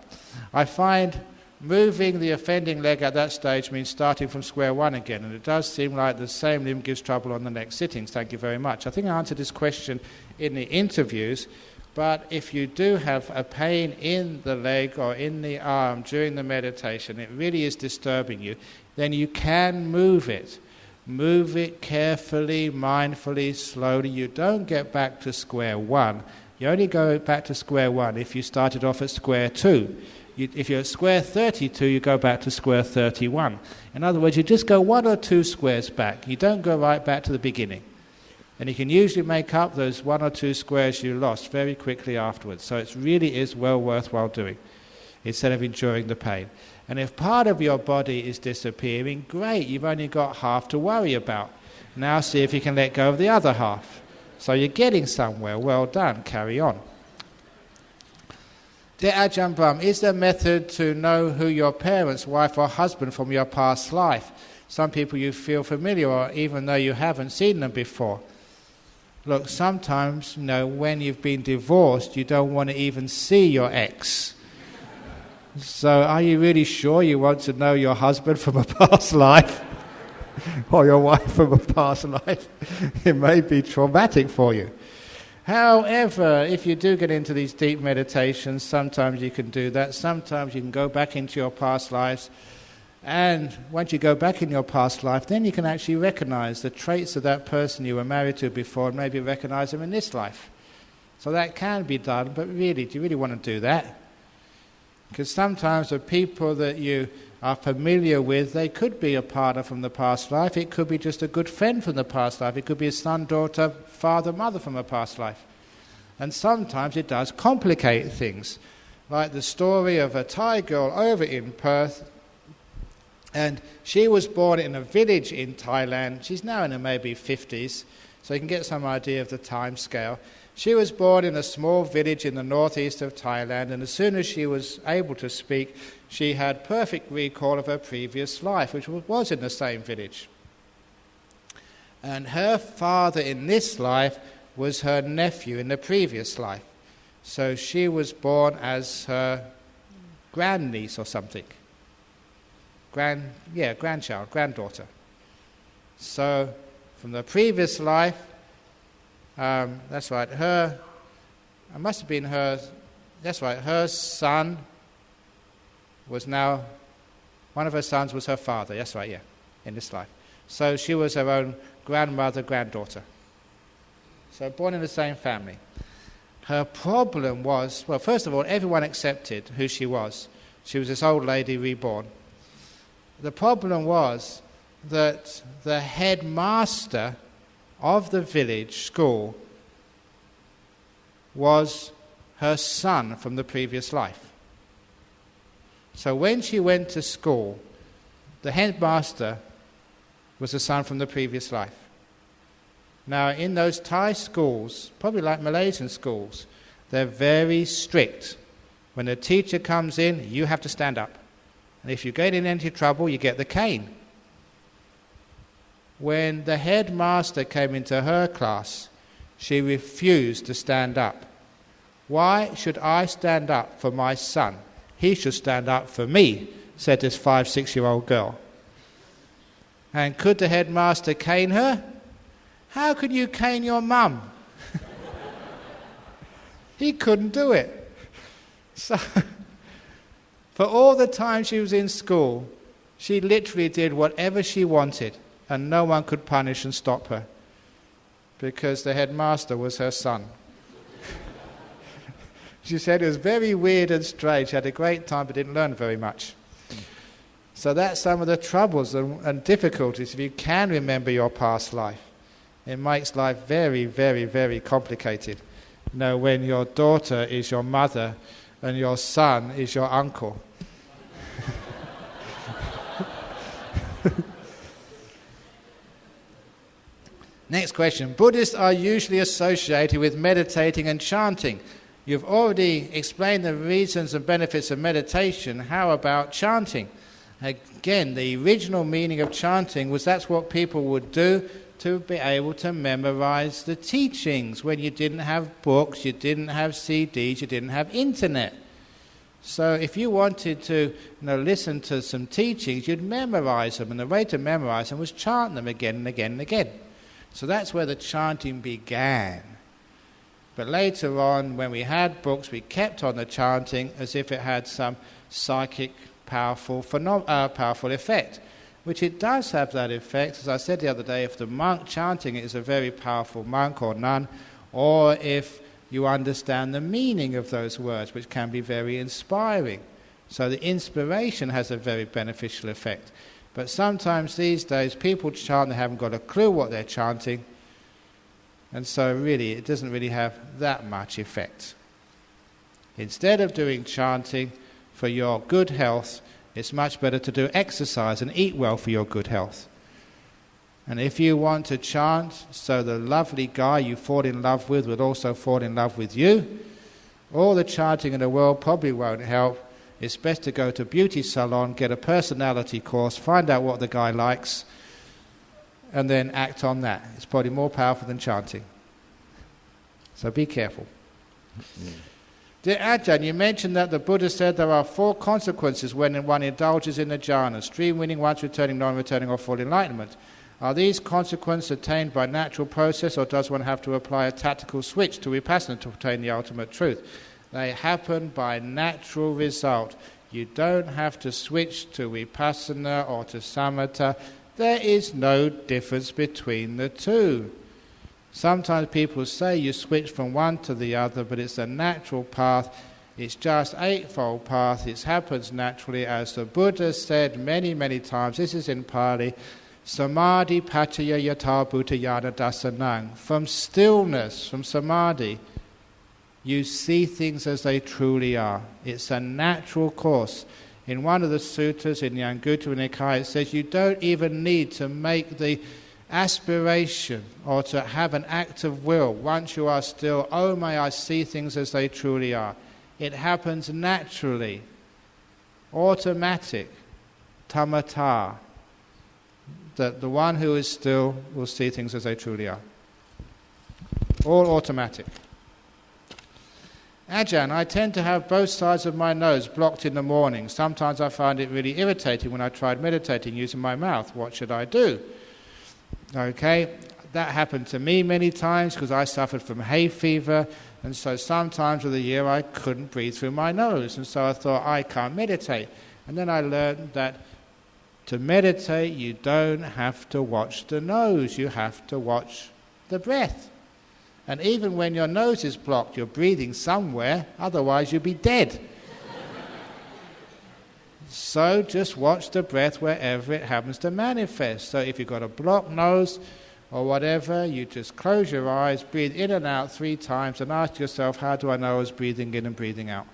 I find moving the offending leg at that stage means starting from square one again, and it does seem like the same limb gives trouble on the next sittings. Thank you very much. I think I answered this question in the interviews, but if you do have a pain in the leg or in the arm during the meditation, it really is disturbing you, then you can move it. Move it carefully, mindfully, slowly. You don't get back to square one. You only go back to square one if you started off at square two. if you're at square 32, you go back to square 31. In other words, you just go 1 or 2 squares back. You don't go right back to the beginning. And you can usually make up those 1 or 2 squares you lost very quickly afterwards. So it really is well worthwhile doing, instead of enduring the pain. And if part of your body is disappearing, great, you've only got half to worry about. Now see if you can let go of the other half. So you're getting somewhere. Well done. Carry on. Dear Ajahn Brahm, is there a method to know who your parents, wife or husband from your past life? Some people you feel familiar or even though you haven't seen them before. Look, sometimes, when you've been divorced, you don't want to even see your ex. So are you really sure you want to know your husband from a past life? Or your wife from a past life? It may be traumatic for you. However, if you do get into these deep meditations, sometimes you can do that. Sometimes you can go back into your past lives. And once you go back in your past life, then you can actually recognize the traits of that person you were married to before and maybe recognize them in this life. So that can be done, but really, do you really want to do that? Because sometimes the people that you are familiar with, they could be a partner from the past life. It could be just a good friend from the past life. It could be a son, daughter, father, mother from a past life. And sometimes it does complicate things. Like the story of a Thai girl over in Perth. And she was born in a village in Thailand. She's now in her maybe 50s, so you can get some idea of the time scale. She was born in a small village in the northeast of Thailand, and as soon as she was able to speak, she had perfect recall of her previous life, which was in the same village. And her father in this life was her nephew in the previous life. So she was born as her grandniece or something. Granddaughter. So from the previous life, that's right, her son was now, one of her sons was her father, that's right, yeah, in this life. So she was her own grandmother, granddaughter. So born in the same family. Her problem was, well, first of all, everyone accepted who she was. She was this old lady reborn. The problem was that the headmaster of the village school was her son from the previous life. So when she went to school, the headmaster was the son from the previous life. Now, in those Thai schools, probably like Malaysian schools, they're very strict. When the teacher comes in, you have to stand up. And if you get in any trouble, you get the cane. When the headmaster came into her class, she refused to stand up. Why should I stand up for my son? He should stand up for me, said this 5-6-year-old girl. And could the headmaster cane her? How could you cane your mum? He couldn't do it. So, for all the time she was in school, she literally did whatever she wanted, and no one could punish and stop her, because the headmaster was her son. She said it was very weird and strange. She had a great time but didn't learn very much. So that's some of the troubles and difficulties if you can remember your past life. It makes life very, very, very complicated. When your daughter is your mother and your son is your uncle. Next question. Buddhists are usually associated with meditating and chanting. You've already explained the reasons and benefits of meditation. How about chanting? Again, the original meaning of chanting was that's what people would do to be able to memorize the teachings. When you didn't have books, you didn't have CDs, you didn't have internet. So if you wanted to listen to some teachings, you'd memorize them, and the way to memorize them was chant them again and again and again. So that's where the chanting began. But later on, when we had books, we kept on the chanting as if it had some psychic, powerful effect, which it does have that effect. As I said the other day, if the monk chanting it is a very powerful monk or nun, or if you understand the meaning of those words, which can be very inspiring. So the inspiration has a very beneficial effect. But sometimes these days people chant, they haven't got a clue what they're chanting, and so really it doesn't really have that much effect. Instead of doing chanting for your good health, it's much better to do exercise and eat well for your good health. And if you want to chant so the lovely guy you fall in love with will also fall in love with you, all the chanting in the world probably won't help. It's best to go to a beauty salon, get a personality course, find out what the guy likes, and then act on that. It's probably more powerful than chanting. So be careful. Dear Ajahn, you mentioned that the Buddha said there are 4 consequences when one indulges in the jhanas: dream winning, once returning, non-returning, or full enlightenment. Are these consequences attained by natural process, or does one have to apply a tactical switch to vipassana to obtain the ultimate truth? They happen by natural result. You don't have to switch to vipassana or to samatha. There is no difference between the two. Sometimes people say you switch from one to the other, but it's a natural path. It's just eightfold path. It happens naturally, as the Buddha said many, many times. This is in Pali. Samadhi pachaya yatha bhutayana dasanang. From stillness, from samadhi, you see things as they truly are. It's a natural course. In one of the sutras in the Anguttara Nikaya, it says you don't even need to make the aspiration or to have an act of will. Once you are still, oh, may I see things as they truly are. It happens naturally, automatic, tamatha, that the one who is still will see things as they truly are. All automatic. Ajahn, I tend to have both sides of my nose blocked in the morning. Sometimes I find it really irritating when I tried meditating using my mouth. What should I do? Okay, that happened to me many times because I suffered from hay fever, and so sometimes of the year I couldn't breathe through my nose, and so I thought, I can't meditate. And then I learned that to meditate you don't have to watch the nose, you have to watch the breath. And even when your nose is blocked, you're breathing somewhere, otherwise you'd be dead. So just watch the breath wherever it happens to manifest. So if you've got a blocked nose or whatever, you just close your eyes, breathe in and out 3 times, and ask yourself, how do I know I was breathing in and breathing out?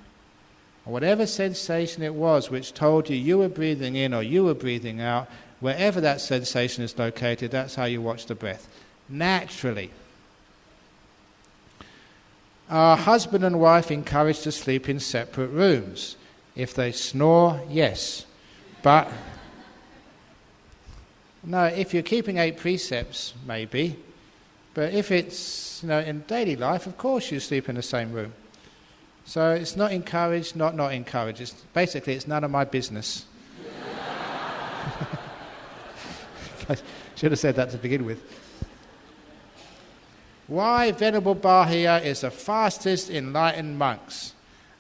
Or whatever sensation it was which told you you were breathing in or you were breathing out, wherever that sensation is located, that's how you watch the breath. Naturally. Are husband and wife encouraged to sleep in separate rooms? If they snore, yes. But, no, if you're keeping 8 precepts, maybe. But if it's, in daily life, of course you sleep in the same room. So it's not encouraged, not encouraged. Basically, it's none of my business. I should have said that to begin with. Why Venerable Bahia is the fastest enlightened monks?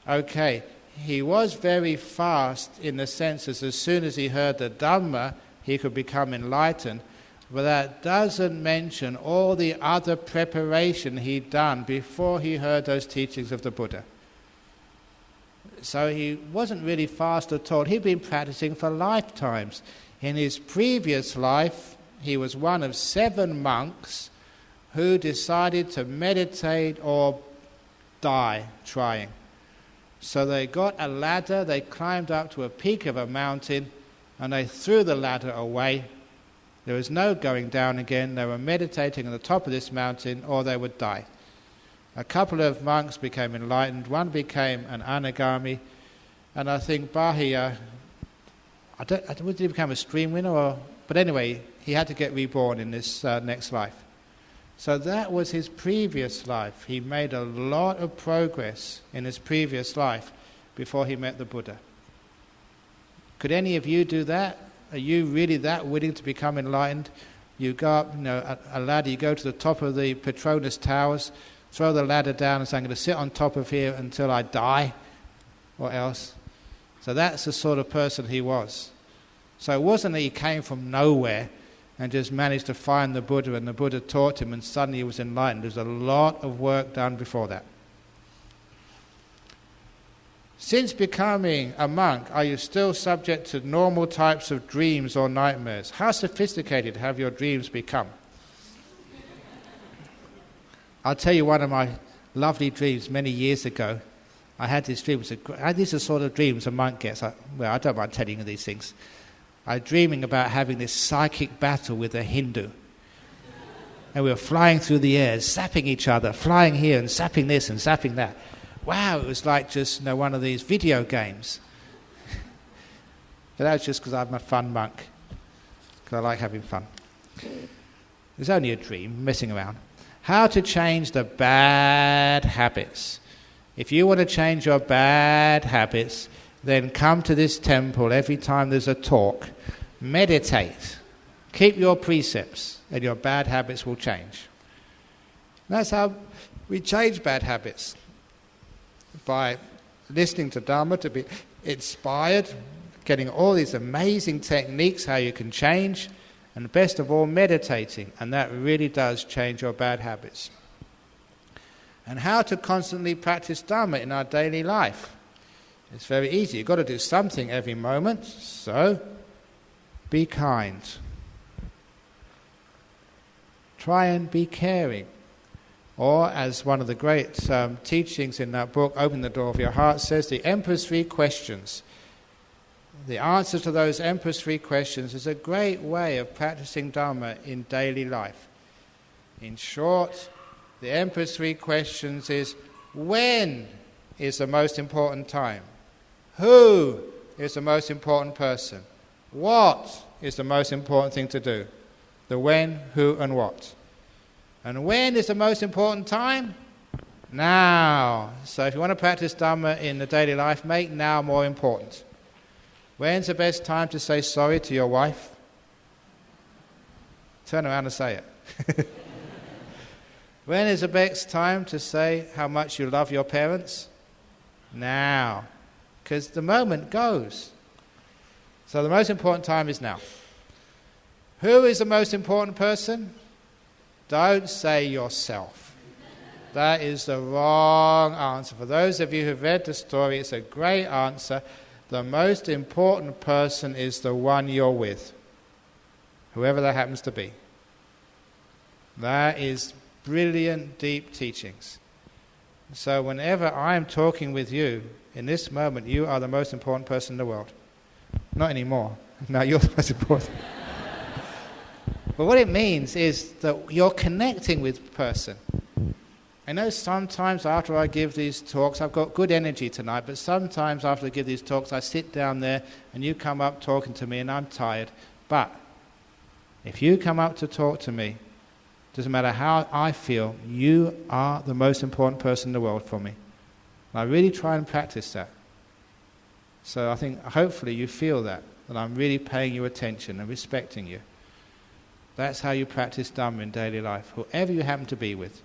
Okay, he was very fast in the sense that as soon as he heard the Dhamma, he could become enlightened. But that doesn't mention all the other preparation he'd done before he heard those teachings of the Buddha. So he wasn't really fast at all. He'd been practicing for lifetimes. In his previous life, he was one of 7 monks who decided to meditate or die trying. So they got a ladder, they climbed up to a peak of a mountain, and they threw the ladder away. There was no going down again. They were meditating on the top of this mountain, or they would die. A couple of monks became enlightened. One became an anagami, and I think Bahia, did he become a stream winner? But anyway, he had to get reborn in this next life. So that was his previous life. He made a lot of progress in his previous life before he met the Buddha. Could any of you do that? Are you really that willing to become enlightened? You go up, a ladder, you go to the top of the Petronas Towers, throw the ladder down and say, I'm going to sit on top of here until I die, or else. So that's the sort of person he was. So it wasn't that he came from nowhere and just managed to find the Buddha, and the Buddha taught him, and suddenly he was enlightened. There's a lot of work done before that. Since becoming a monk, are you still subject to normal types of dreams or nightmares? How sophisticated have your dreams become? I'll tell you one of my lovely dreams many years ago. I had this dream. These are the sort of dreams a monk gets. I don't mind telling you these things. I was dreaming about having this psychic battle with a Hindu. And we were flying through the air, zapping each other, flying here and zapping this and zapping that. Wow, it was like just one of these video games. But that was just because I'm a fun monk. Because I like having fun. It's only a dream, messing around. How to change the bad habits. If you want to change your bad habits, then come to this temple every time there's a talk. Meditate. Keep your precepts, and your bad habits will change. That's how we change bad habits. By listening to Dharma, to be inspired, getting all these amazing techniques, how you can change, and best of all, meditating. And that really does change your bad habits. And how to constantly practice Dharma in our daily life. It's very easy. You've got to do something every moment. So, be kind. Try and be caring. Or, as one of the great teachings in that book, Open the Door of Your Heart, says, the Emperor's 3 questions. The answer to those Emperor's 3 questions is a great way of practicing Dharma in daily life. In short, the Emperor's 3 questions is, when is the most important time? Who is the most important person? What is the most important thing to do? The when, who, and what. And when is the most important time? Now. So if you want to practice Dhamma in the daily life, make now more important. When's the best time to say sorry to your wife? Turn around and say it. When is the best time to say how much you love your parents? Now. Because the moment goes. So the most important time is now. Who is the most important person? Don't say yourself. That is the wrong answer. For those of you who've read the story, it's a great answer. The most important person is the one you're with, whoever that happens to be. That is brilliant, deep teachings. So whenever I'm talking with you, in this moment, you are the most important person in the world. Not anymore. Now you're the most important. But what it means is that you're connecting with the person. I know sometimes after I give these talks, I've got good energy tonight, but sometimes after I give these talks, I sit down there and you come up talking to me and I'm tired. But if you come up to talk to me, doesn't matter how I feel, you are the most important person in the world for me. And I really try and practice that. So I think hopefully you feel that I'm really paying you attention and respecting you. That's how you practice Dhamma in daily life. Whoever you happen to be with,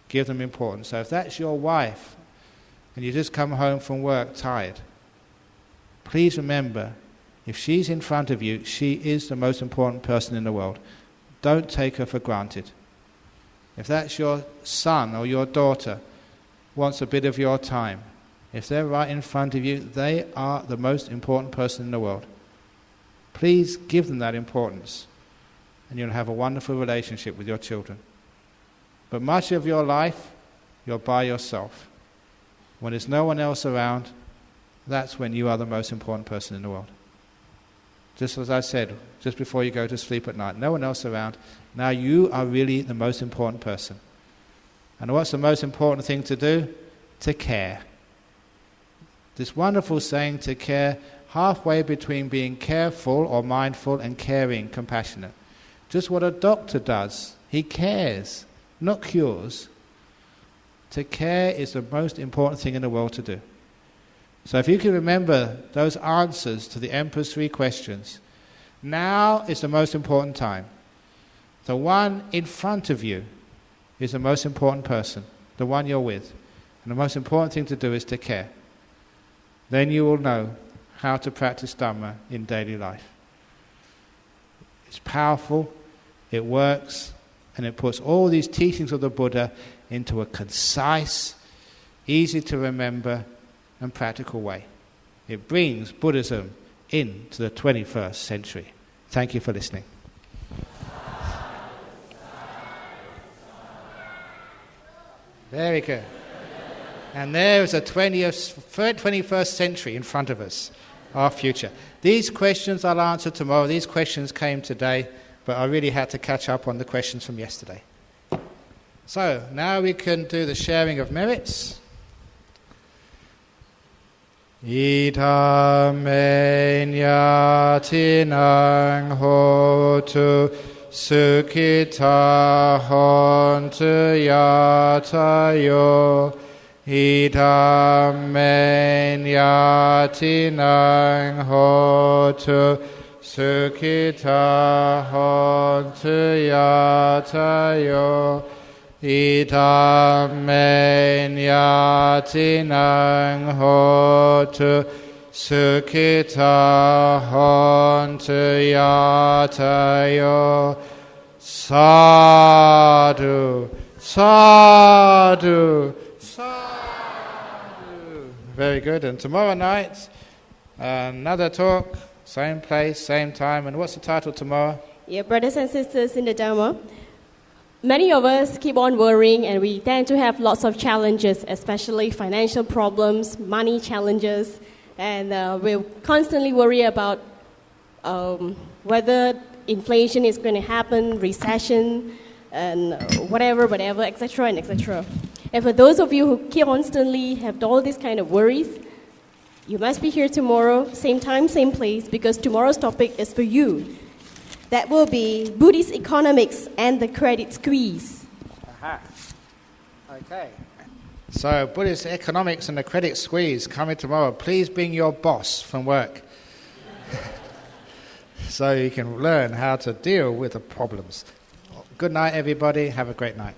give them importance. So if that's your wife and you just come home from work tired, please remember, if she's in front of you, she is the most important person in the world. Don't take her for granted. If that's your son or your daughter wants a bit of your time, if they're right in front of you, they are the most important person in the world. Please give them that importance, and you'll have a wonderful relationship with your children. But much of your life, you're by yourself. When there's no one else around, that's when you are the most important person in the world. Just as I said, just before you go to sleep at night, no one else around. Now you are really the most important person. And what's the most important thing to do? To care. This wonderful saying, to care, halfway between being careful or mindful and caring, compassionate. Just what a doctor does. He cares, not cures. To care is the most important thing in the world to do. So if you can remember those answers to the Emperor's 3 questions, now is the most important time. The one in front of you is the most important person, the one you're with. And the most important thing to do is to care. Then you will know how to practice Dhamma in daily life. It's powerful, it works, and it puts all these teachings of the Buddha into a concise, easy to remember, and practical way. It brings Buddhism into the 21st century. Thank you for listening. Very good. And there is a 21st century in front of us, our future. These questions I'll answer tomorrow. These questions came today, but I really had to catch up on the questions from yesterday. So, now we can do the sharing of merits. Ita menyatinang hotu Sukhita hontu yatayo Ita menyatinang hotu Sukhita hontu yatayo Ita menyatinang hotu Sukhita hontu yatayo Sadhu, sadhu, sadhu. Very good. And tomorrow night, another talk, same place, same time. And what's the title tomorrow? Yeah, brothers and sisters in the Dharma. Many of us keep on worrying, and we tend to have lots of challenges, especially financial problems, money challenges, and we constantly worry about whether inflation is going to happen, recession, and whatever, etc., and etc. And for those of you who constantly have all these kind of worries, you must be here tomorrow, same time, same place, because tomorrow's topic is for you. That will be Buddhist economics and the credit squeeze. Aha. Okay. So, Buddhist economics and the credit squeeze coming tomorrow. Please bring your boss from work so you can learn how to deal with the problems. Good night, everybody. Have a great night.